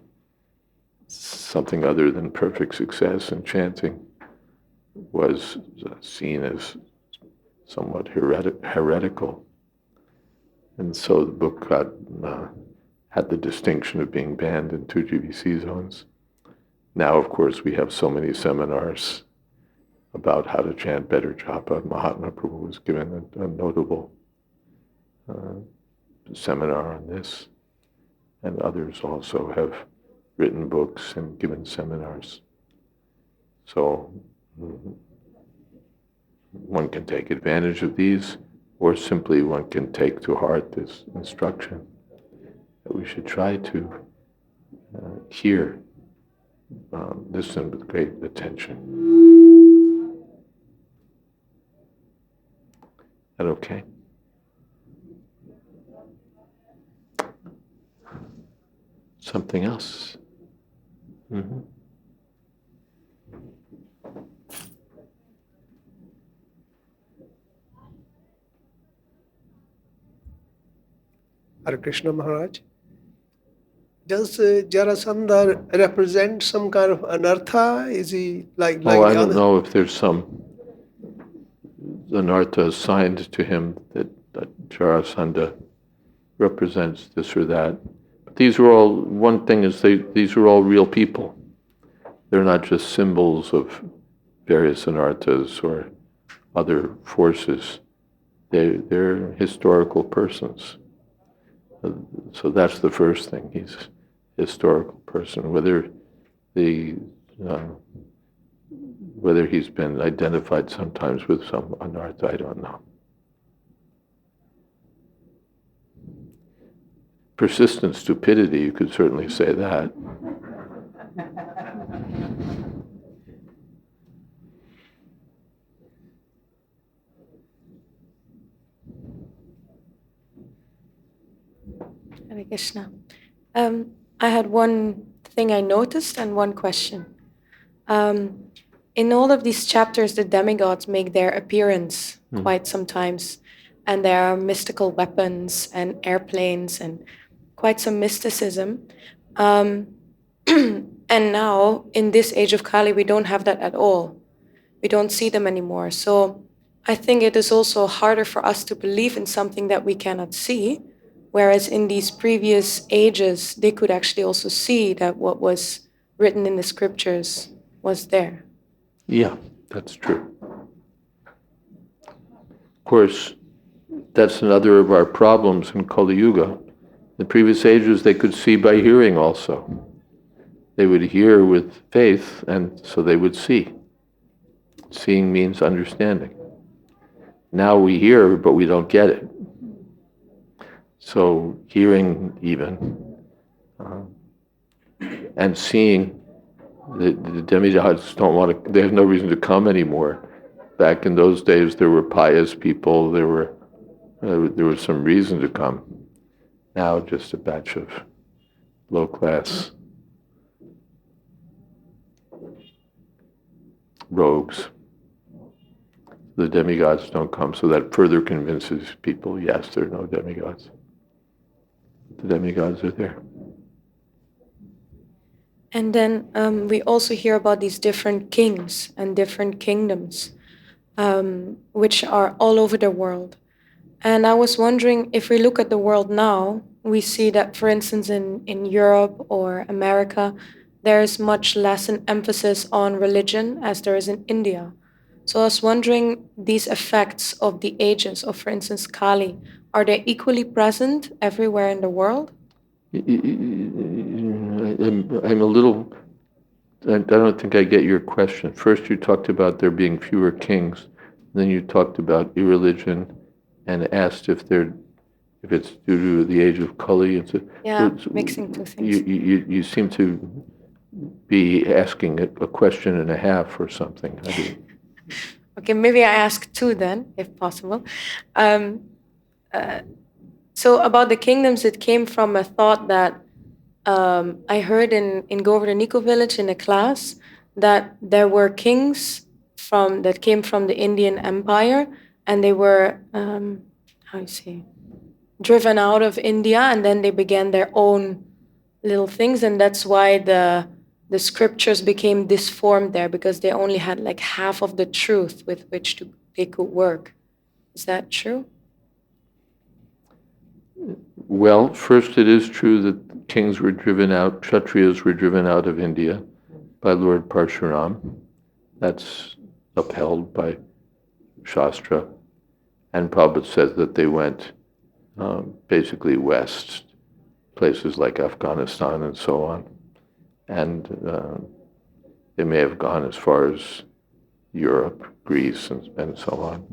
something other than perfect success in chanting was seen as somewhat heretical. And so the book had the distinction of being banned in 2 GBC zones. Now, of course, we have so many seminars about how to chant better japa. Mahatma Prabhu was given a notable seminar on this, and others also have written books and given seminars. So one can take advantage of these, or simply one can take to heart this instruction that we should try to listen with great attention. Is that okay? something else. Mm-hmm.
Hare Krishna Maharaj. Does Jarasandha represent some kind of anartha? Is he like
Oh, I
the
don't
other?
know if there's some anartha assigned to him that Jarasandha represents this or that. But these are all, one thing is these are all real people. They're not just symbols of various anarthas or other forces. They're historical persons. So that's the first thing. He's a historical person. Whether he's been identified sometimes with some anartha, I don't know. Persistent stupidity, you could certainly say that.
Hare Krishna. I had one thing I noticed and one question. In all of these chapters, the demigods make their appearance quite sometimes, and there are mystical weapons and airplanes and quite some mysticism. And now, in this age of Kali, we don't have that at all. We don't see them anymore. So I think it is also harder for us to believe in something that we cannot see. Whereas in these previous ages, they could actually also see that what was written in the scriptures was there.
Yeah, that's true. Of course, that's another of our problems in Kali Yuga. The previous ages, they could see by hearing also. They would hear with faith, and so they would see. Seeing means understanding. Now we hear, but we don't get it. So hearing even, and seeing, the demigods don't want to, they have no reason to come anymore. Back in those days, there were pious people, there was some reason to come. Now just a batch of low-class rogues. The demigods don't come, so that further convinces people, yes, there are no demigods. The demigods are there.
And then we also hear about these different kings and different kingdoms, which are all over the world. And I was wondering, if we look at the world now, we see that, for instance, in Europe or America, there is much less an emphasis on religion as there is in India. So I was wondering, these effects of the ages of, for instance, Kali, are they equally present everywhere in the world?
I'm a little, I don't think I get your question. First you talked about there being fewer kings, then you talked about irreligion and asked if it's due to the age of Kali.
Yeah, mixing two things.
You seem to be asking a question and a half or something.
Okay, maybe I ask two then, if possible. So about the kingdoms, it came from a thought that I heard in Govardhaniko village in a class that there were kings that came from the Indian Empire, and they were driven out of India, and then they began their own little things, and that's why the scriptures became disformed there, because they only had like half of the truth with which they could work. Is that true?
Well, first it is true that kings were driven out, Kshatriyas were driven out of India by Lord Parshuram. That's upheld by Shastra. And Prabhupada says that they went basically west, places like Afghanistan and so on. And they may have gone as far as Europe, Greece, and so on.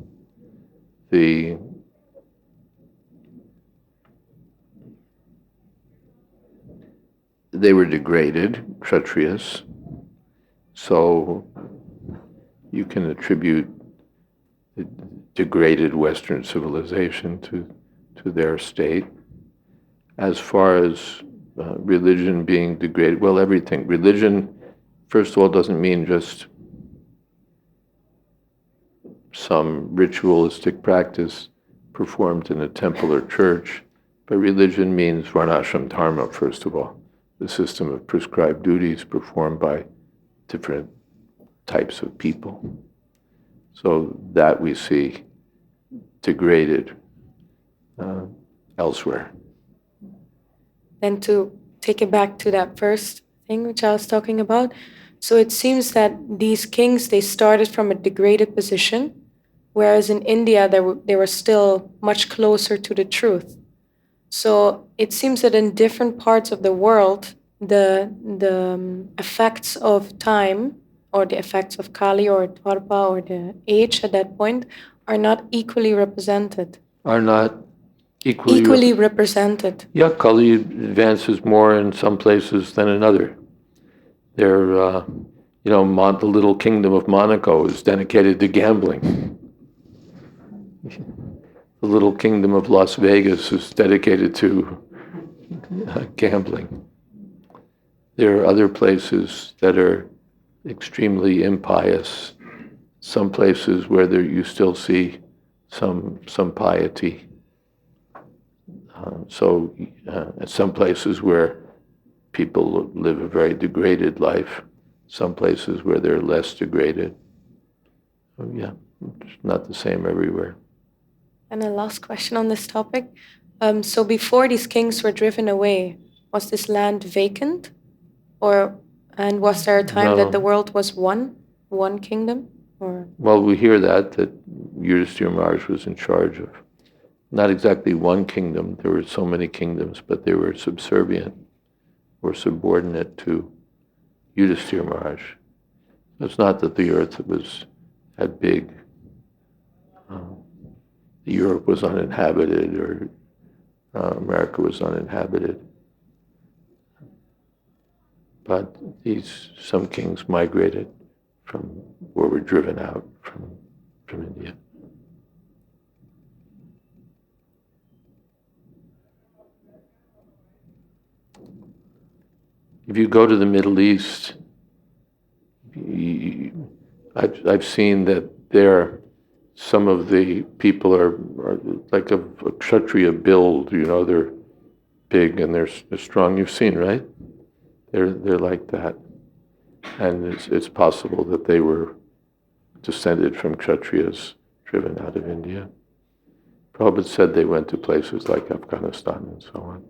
They were degraded, Kshatriyas, so you can attribute the degraded Western civilization to their state. As far as religion being degraded. Well, everything. Religion, first of all, doesn't mean just some ritualistic practice performed in a temple or church, but religion means varnashram dharma, first of all, the system of prescribed duties performed by different types of people. So that we see degraded elsewhere.
Then to take it back to that first thing which I was talking about, so it seems that these kings, they started from a degraded position, whereas in India they were still much closer to the truth. So it seems that in different parts of the world, the effects of time, or the effects of Kali or Dwarpa or the age at that point, are not equally represented.
Are not equally
represented.
Yeah, Kali advances more in some places than in other. The little kingdom of Monaco is dedicated to gambling. The little kingdom of Las Vegas is dedicated to gambling. There are other places that are extremely impious. Some places where you still see some piety. Some places where people live a very degraded life, some places where they're less degraded. It's not the same everywhere.
And a last question on this topic. So before these kings were driven away, was this land vacant? And was there a time that the world was one kingdom?
Well, we hear that Yudhishthira Maharaj was in charge of not exactly one kingdom. There were so many kingdoms, but they were subservient or subordinate to Yudhishthira Maharaj. It's not that the earth had big. Europe was uninhabited or America was uninhabited. But some kings migrated or were driven out from India. If you go to the Middle East, I've seen that there, some of the people are like a Kshatriya build. They're big and they're strong. You've seen, right? They're like that, and it's possible that they were descended from Kshatriyas driven out of India. Prabhupada said they went to places like Afghanistan and so on.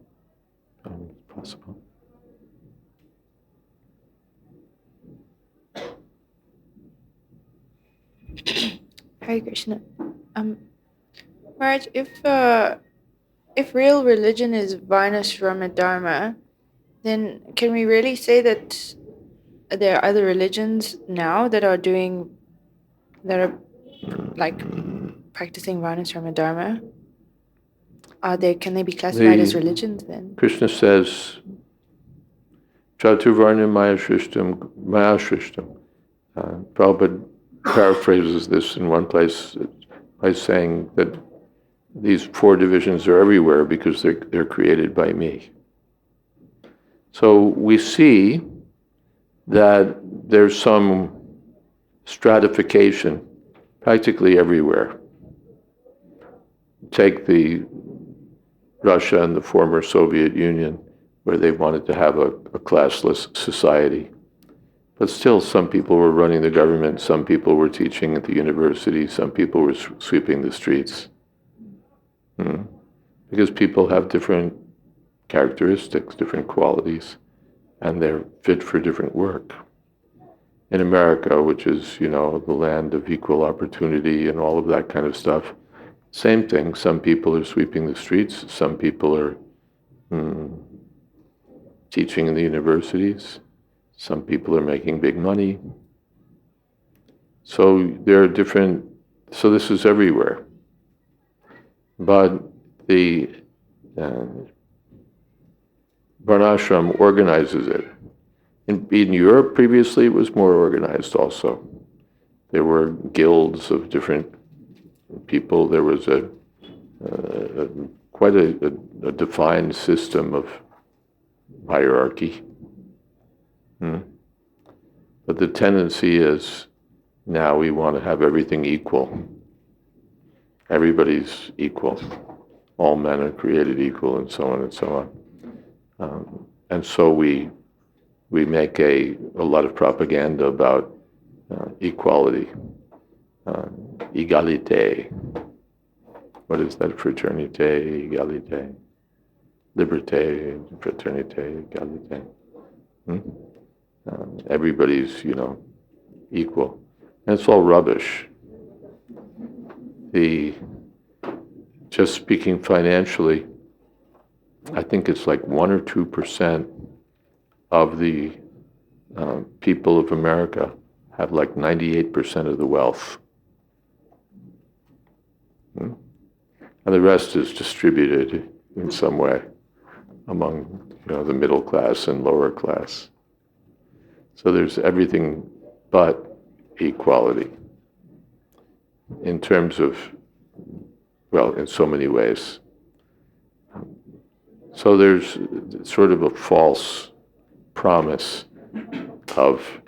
It's possible.
Hare Krishna. Maharaj, if real religion is Varnashrama Dharma, then can we really say that there are other religions now that are like practicing Varnashrama Dharma? Can they be classified as religions then?
Krishna says, Chaturvarna Mayashrishtam. Prabhupada paraphrases this in one place by saying that these four divisions are everywhere because they're created by me. So we see that there's some stratification practically everywhere. Take the Russia and the former Soviet Union, where they wanted to have a classless society. But still, some people were running the government, some people were teaching at the university, some people were sweeping the streets. Because people have different characteristics, different qualities, and they're fit for different work. In America, which is, the land of equal opportunity and all of that kind of stuff, same thing. Some people are sweeping the streets, some people are teaching in the universities, some people are making big money. So there are different, so this is everywhere. But the Varnashram organizes it. In Europe, previously, it was more organized also. There were guilds of different people. There was quite a defined system of hierarchy. But the tendency is now we want to have everything equal. Everybody's equal. All men are created equal, and so on and so on. And so we make a lot of propaganda about equality, égalité. What is that? Fraternité, égalité, liberté, fraternité, égalité. Everybody's, equal. And it's all rubbish. Just speaking financially, I think it's like 1 or 2% of the people of America have like 98% of the wealth. And the rest is distributed in some way among the middle class and lower class. So there's everything but equality in terms of, well, in so many ways. So there's sort of a false promise of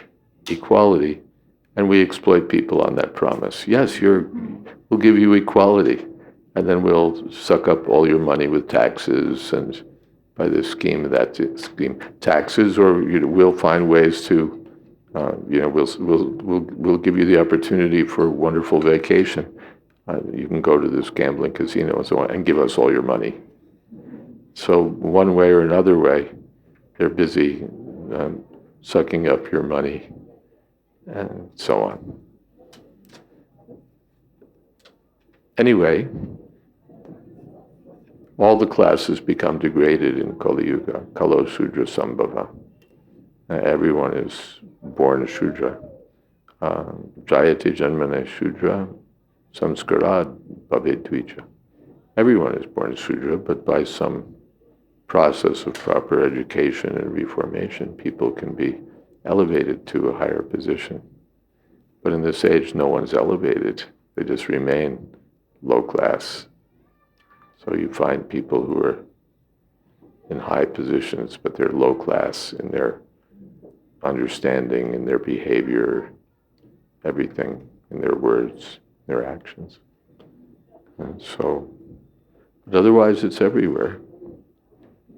equality, and we exploit people on that promise. Yes, we'll give you equality, and then we'll suck up all your money with taxes, and by this scheme, that scheme, taxes, or we'll find ways to, we'll give you the opportunity for a wonderful vacation. You can go to this gambling casino and so on, and give us all your money. So one way or another way, they're busy sucking up your money, and so on. Anyway, all the classes become degraded in Kali Yuga, Kalo Sudra Sambhava. Everyone is born a Shudra. Jayate Janmane Shudra, Samskarad Bhavet Dvija. Everyone is born a Shudra, but by some process of proper education and reformation, people can be elevated to a higher position. But in this age, no one's elevated. They just remain low class. So you find people who are in high positions, but they're low class in their understanding, in their behavior, everything, in their words, their actions. And so, but otherwise it's everywhere.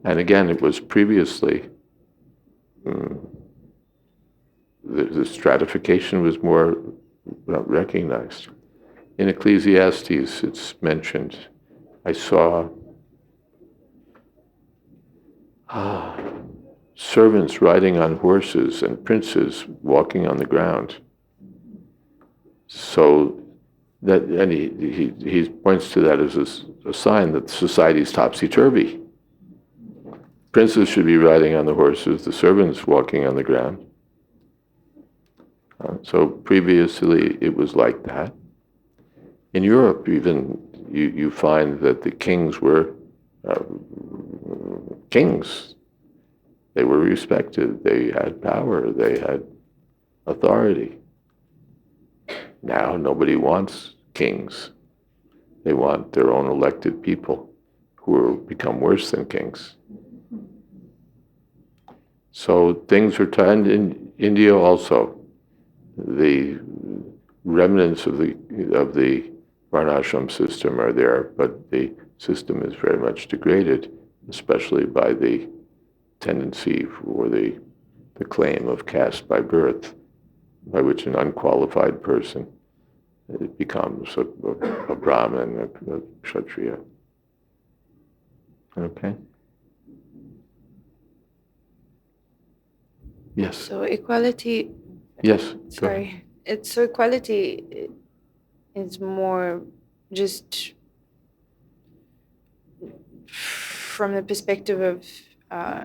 And again, it was previously, the stratification was more not recognized. In Ecclesiastes, it's mentioned, I saw servants riding on horses and princes walking on the ground. So that, and he points to that as a sign that society's topsy-turvy. Princes should be riding on the horses, the servants walking on the ground. So previously it was like that. In Europe even, you find that the kings were kings. They were respected, they had power, they had authority. Now nobody wants kings. They want their own elected people who become worse than kings. So things are turned in India also. The remnants of the Varnashram system are there, but the system is very much degraded, especially by the tendency or the claim of caste by birth, by which an unqualified person becomes a Brahmin, a Kshatriya. Okay? Yes.
So equality.
Yes.
Sorry. So equality is more just from the perspective of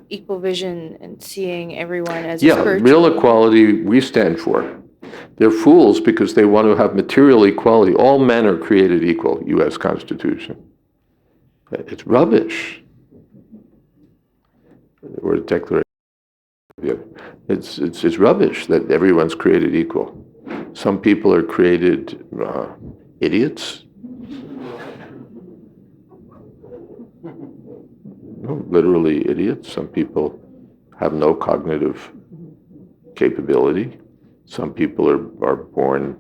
equal vision and seeing everyone as
Yeah,
spiritual.
real equality we stand for. They're fools because they want to have material equality. All men are created equal, U.S. Constitution. It's rubbish. Or the Declaration. It's rubbish that everyone's created equal. Some people are created idiots. No, literally idiots. Some people have no cognitive capability. Some people are born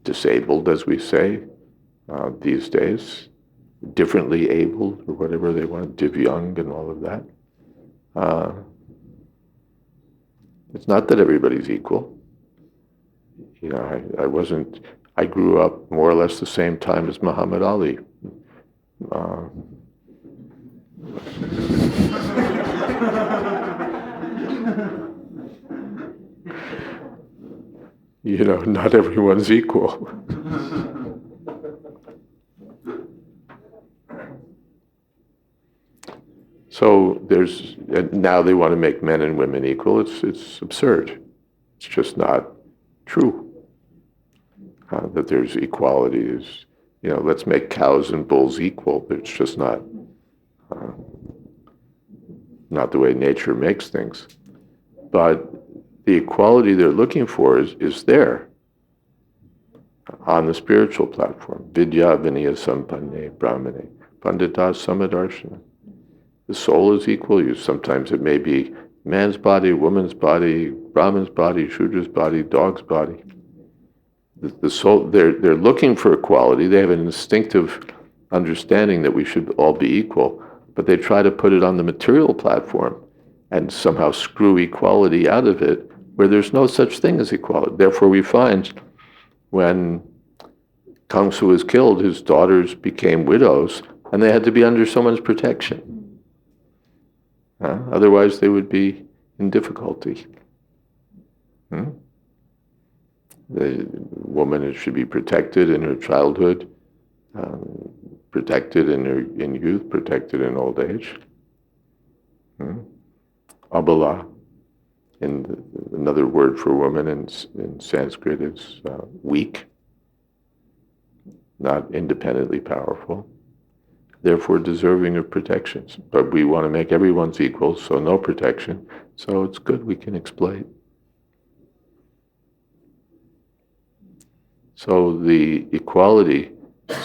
disabled, as we say these days, differently abled, or whatever they want, divyang and all of that. It's not that everybody's equal. You know, I grew up more or less the same time as Muhammad Ali. You know, not everyone's equal. So now they want to make men and women equal. It's absurd. It's just not true. That there's equality is, you know, let's make cows and bulls equal. It's just not the way nature makes things. But the equality they're looking for is there on the spiritual platform. Vidya vinaya sampanne brahmane pandita samadarshana. The soul is equal. Sometimes it may be man's body, woman's body, Brahman's body, Shudra's body, dog's body. The soul, they're looking for equality. They have an instinctive understanding that we should all be equal, but they try to put it on the material platform and somehow screw equality out of it, where there's no such thing as equality. Therefore, we find when Kangsu was killed, his daughters became widows, and they had to be under someone's protection. Otherwise, they would be in difficulty. The woman should be protected in her childhood, protected in youth, protected in old age. Abala, another word for woman in Sanskrit is weak, not independently powerful, therefore deserving of protections. But we want to make everyone's equal, so no protection. So it's good we can exploit. So the equality,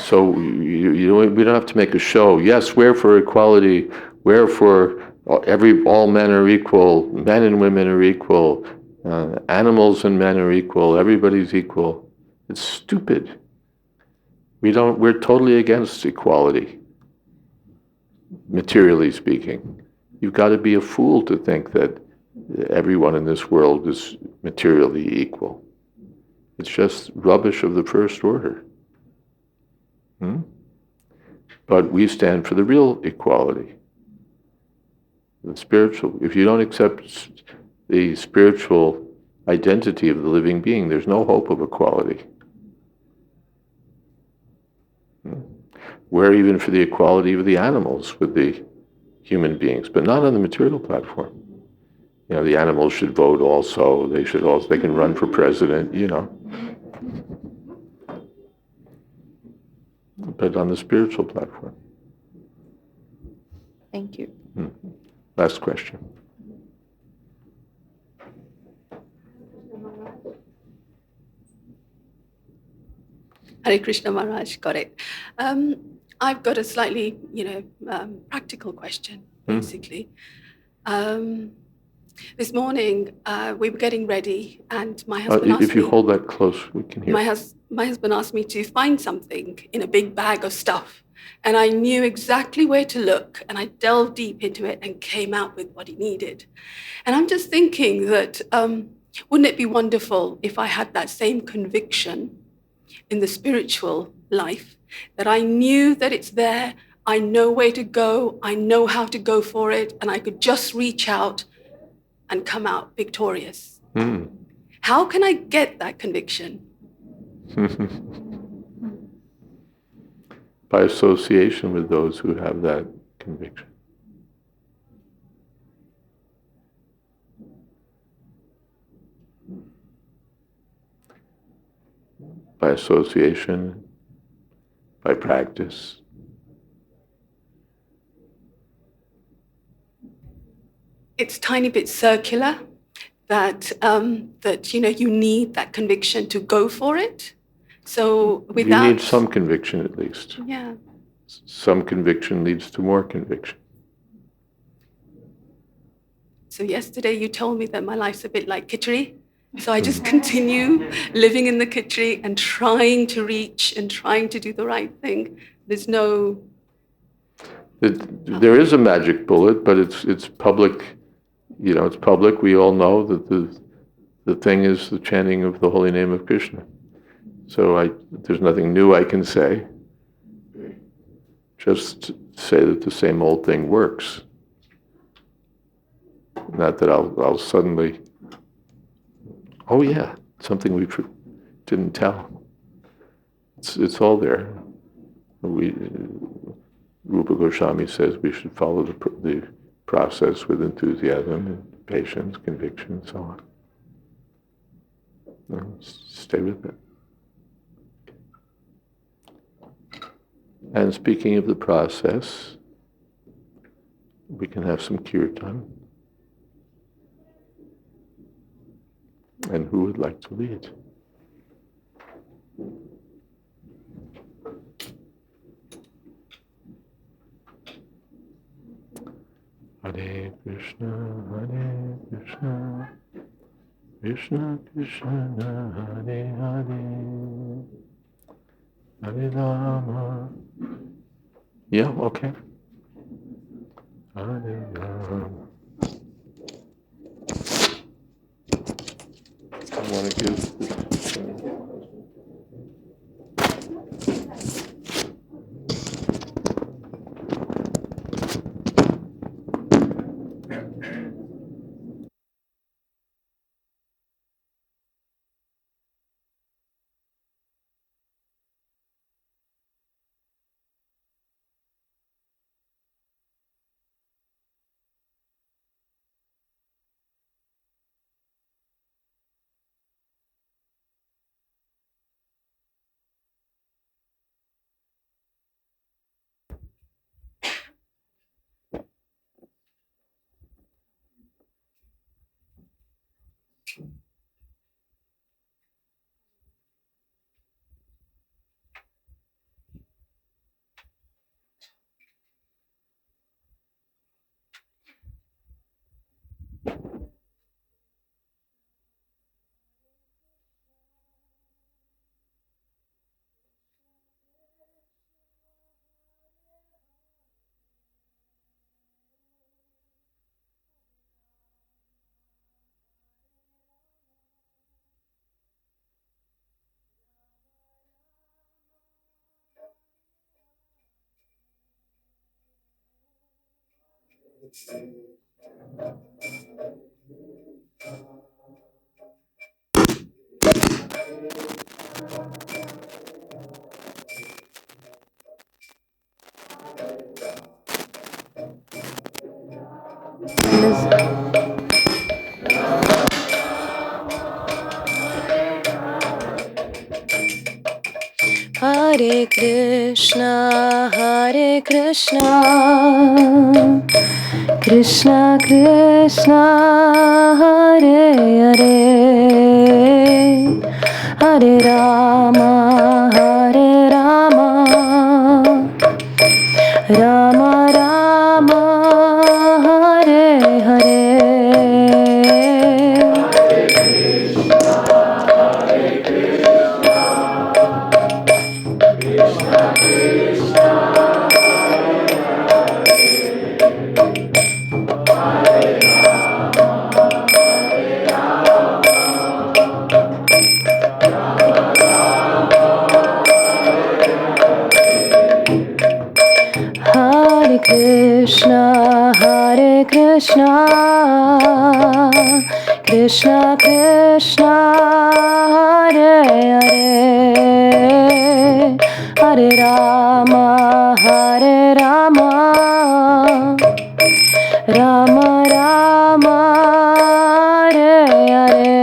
so we don't have to make a show. Yes, we're for equality, we're for all men are equal, men and women are equal, animals and men are equal, everybody's equal. It's stupid. We're totally against equality, materially speaking. You've got to be a fool to think that everyone in this world is materially equal. It's just rubbish of the first order. But we stand for the real equality, the spiritual. If you don't accept the spiritual identity of the living being, there's no hope of equality. We're even for the equality of the animals with the human beings, but not on the material platform. You know, the animals should vote also. They can run for president, you know. But on the spiritual platform.
Thank you.
Last question.
Hare Krishna Maharaj, got it. I've got a slightly, practical question, basically. This morning, we were getting ready, and my husband asked me...
If you hold that close, we can hear.
My husband asked me to find something in a big bag of stuff, and I knew exactly where to look, and I delved deep into it and came out with what he needed. And I'm just thinking that wouldn't it be wonderful if I had that same conviction in the spiritual life, that I knew that it's there, I know where to go, I know how to go for it, and I could just reach out and come out victorious. How can I get that conviction?
By association with those who have that conviction. By association, by practice.
It's tiny bit circular, that you need that conviction to go for it. So without...
You need some conviction at least.
Yeah.
Some conviction leads to more conviction.
So yesterday you told me that my life's a bit like Kitchery. So I just continue living in the Kitchery and trying to reach and trying to do the right thing. There's no...
There is a magic bullet, but it's public. It's public. We all know that the thing is the chanting of the holy name of Krishna. So there's nothing new I can say. Just say that the same old thing works. Not that I'll suddenly, oh yeah, something we didn't tell. It's all there. Rupa Goswami says we should follow the process with enthusiasm and patience, conviction, and so on. Stay with it. And speaking of the process, we can have some kirtan. And who would like to lead? Hare Krishna, Krishna Krishna, Hare Hare, Hare Rama. Yeah, okay. Hare Rama. I want to give this.
Hare Krishna, Krishna Krishna, Hare Hare, Hare Rama, Rama Rama, Hare Hare. Hare Krishna, Krishna Krishna, Hare Hare, Hare Rama, Rama Rama, Hare Hare.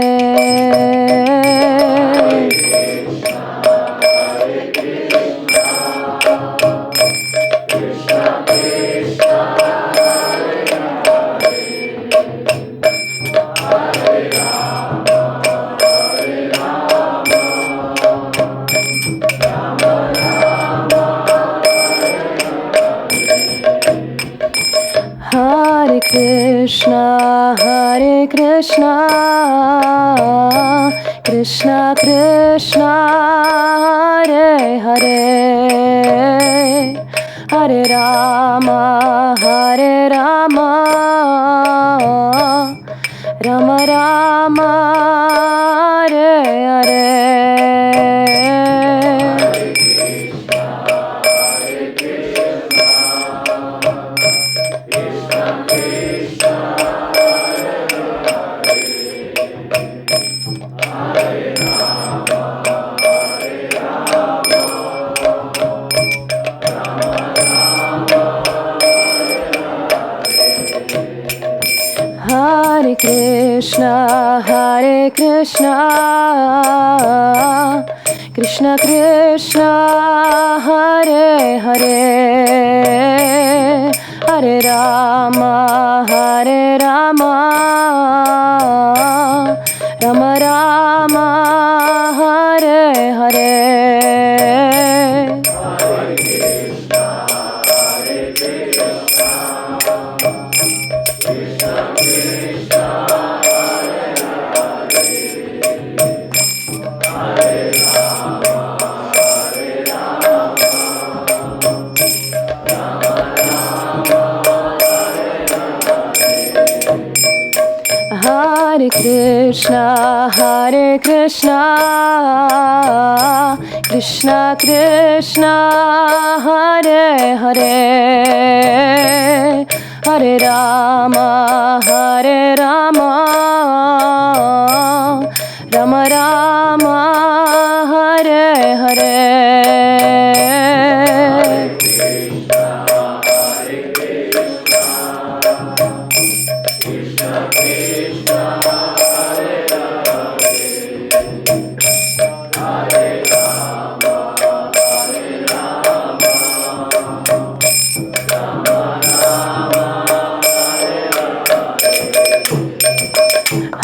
Krishna, Hare Krishna, Krishna Krishna, Hare Hare, Hare Rama, Hare Rama, Rama Rama, Hare Hare. Hare Krishna, Hare Krishna, Krishna Krishna, Hare Hare, Hare Rama, Hare Rama, Rama Rama, Hare Hare. Hare Krishna, Hare Krishna, Krishna Krishna, Hare Hare, Hare Rama, Hare Rama, Rama Rama, Hare Hare.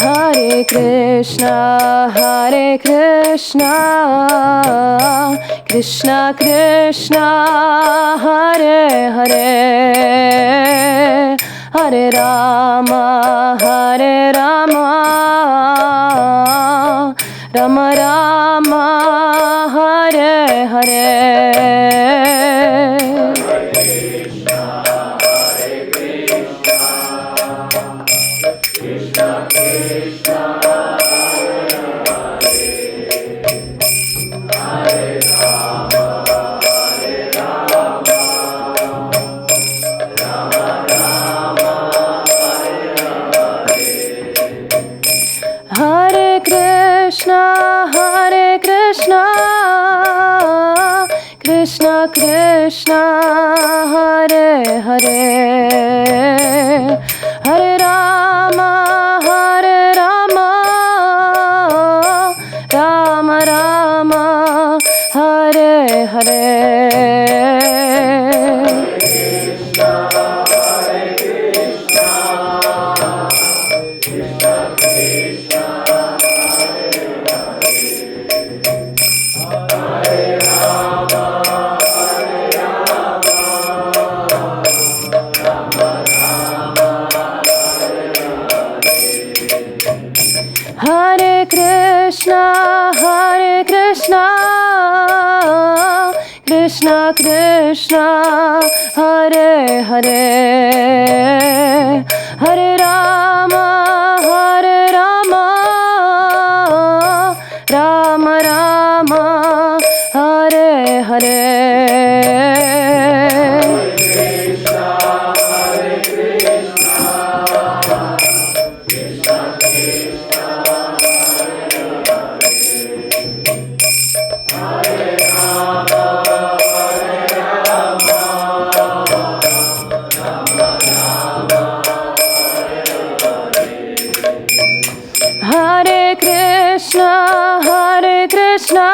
Hare Krishna, Hare Krishna, Krishna Krishna, Hare Hare, Hare Rama, Hare Rama, Rama Rama, Hare Hare. Hare Krishna, Hare Krishna, Krishna Krishna, Hare Hare, Hare Rama, Hare Rama, Rama Rama, Hare Hare. Hare Krishna, Hare Krishna, Krishna Krishna, Hare Hare, Hare Rama, Hare Rama, Rama Rama, Hare Hare. Hare Krishna, Hare Krishna,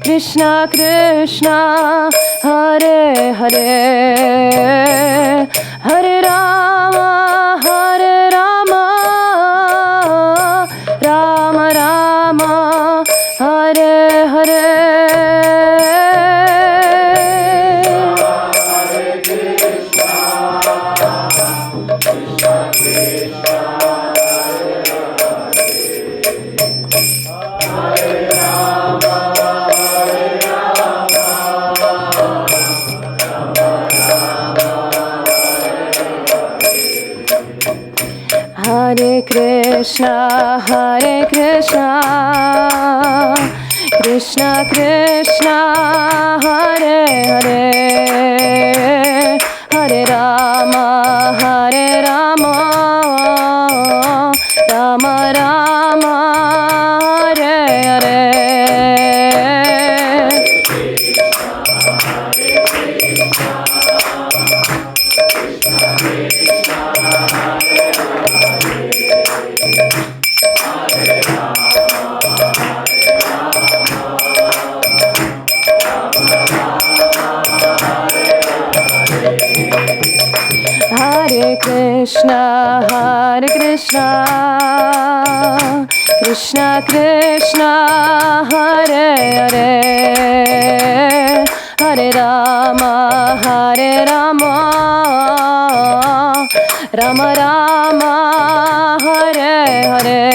Krishna Krishna, Hare Hare, Hare Rama, Hare Rama, Rama Rama, Hare Hare. Hare Krishna, Krishna Krishna, Hare Hare, Hare Rama, Rama Rama, Hare Hare. Hare Krishna, Krishna Krishna, Hare Hare, Hare Rama, Rama Rama, Hare Hare.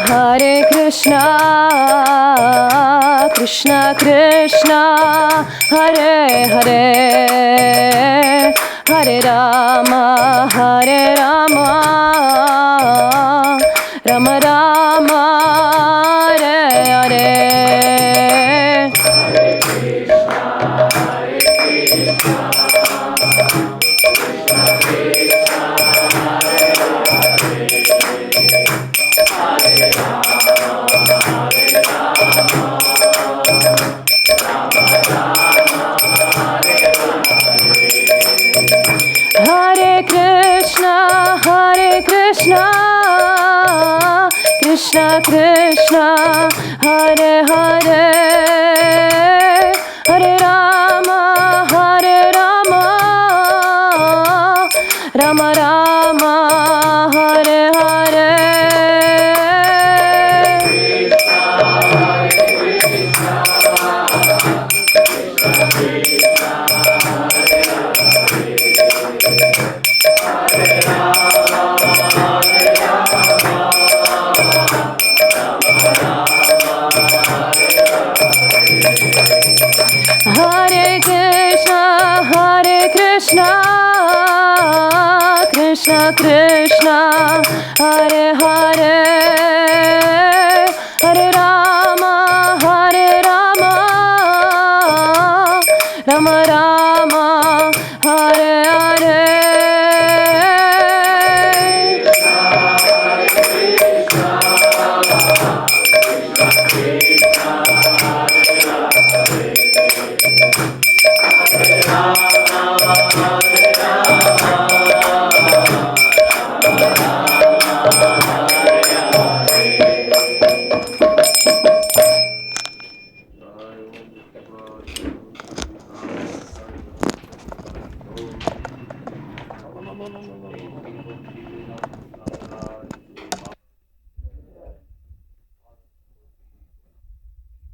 Hare Krishna, Krishna Krishna, Hare Hare, Hare Rama, Rama Rama, Hare Hare. Hare Krishna, Krishna Krishna, Hare Hare, Hare Rama, Rama Rama, Hare Hare. Hare Krishna, Krishna Krishna, Hare Hare, Hare Rama, Rama Rama, Hare Hare.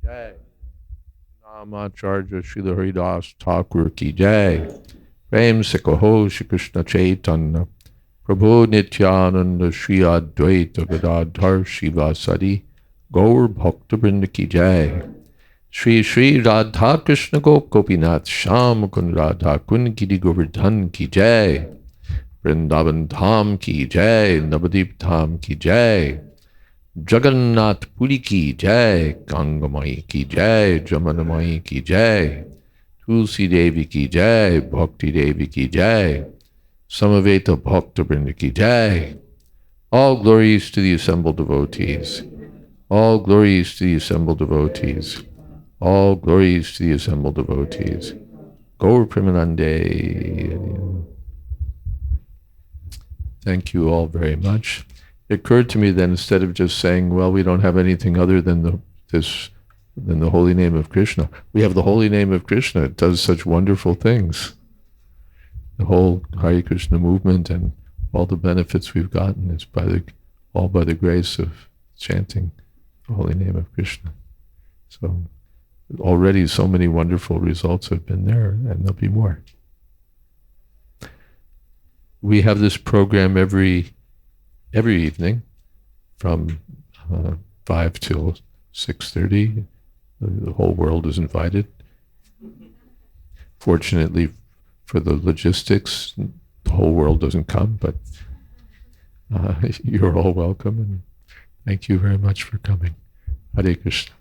Jai. Namacharya Srila Haridas Thakur ki jai. Prem se kaho Shri Krishna Chaitanya. Prabhu Nityananda Shri Advaita Gadadhar Shivasadi. Gaur Bhakta Vrinda ki jai. Shri Shri Radha Krishna Gopinath Sham Kun Radha Kun Giri Govardhan ki jai. Vrindavan Dham ki jai. Navadip Dham ki jai. Jagannath Puri ki jai, Gangamai ki jai, Jamanamai ki jai, Tulsi Devi ki jai, Bhakti Devi ki jai, Samaveta Bhakta Vrinda ki jai. All glories to the assembled devotees. All glories to the assembled devotees. All glories to the assembled devotees. Gaur Premanande. Thank you all very much. It occurred to me that instead of just saying, well, we don't have anything other than the holy name of Krishna, we have the holy name of Krishna. It does such wonderful things. The whole Hare Krishna movement and all the benefits we've gotten is all by the grace of chanting the holy name of Krishna. So already so many wonderful results have been there, and there'll be more. We have this program every evening from 5 till 6:30. The whole world is invited. Fortunately for the logistics, the whole world doesn't come, but you're all welcome, and thank you very much for coming. Hare Krishna.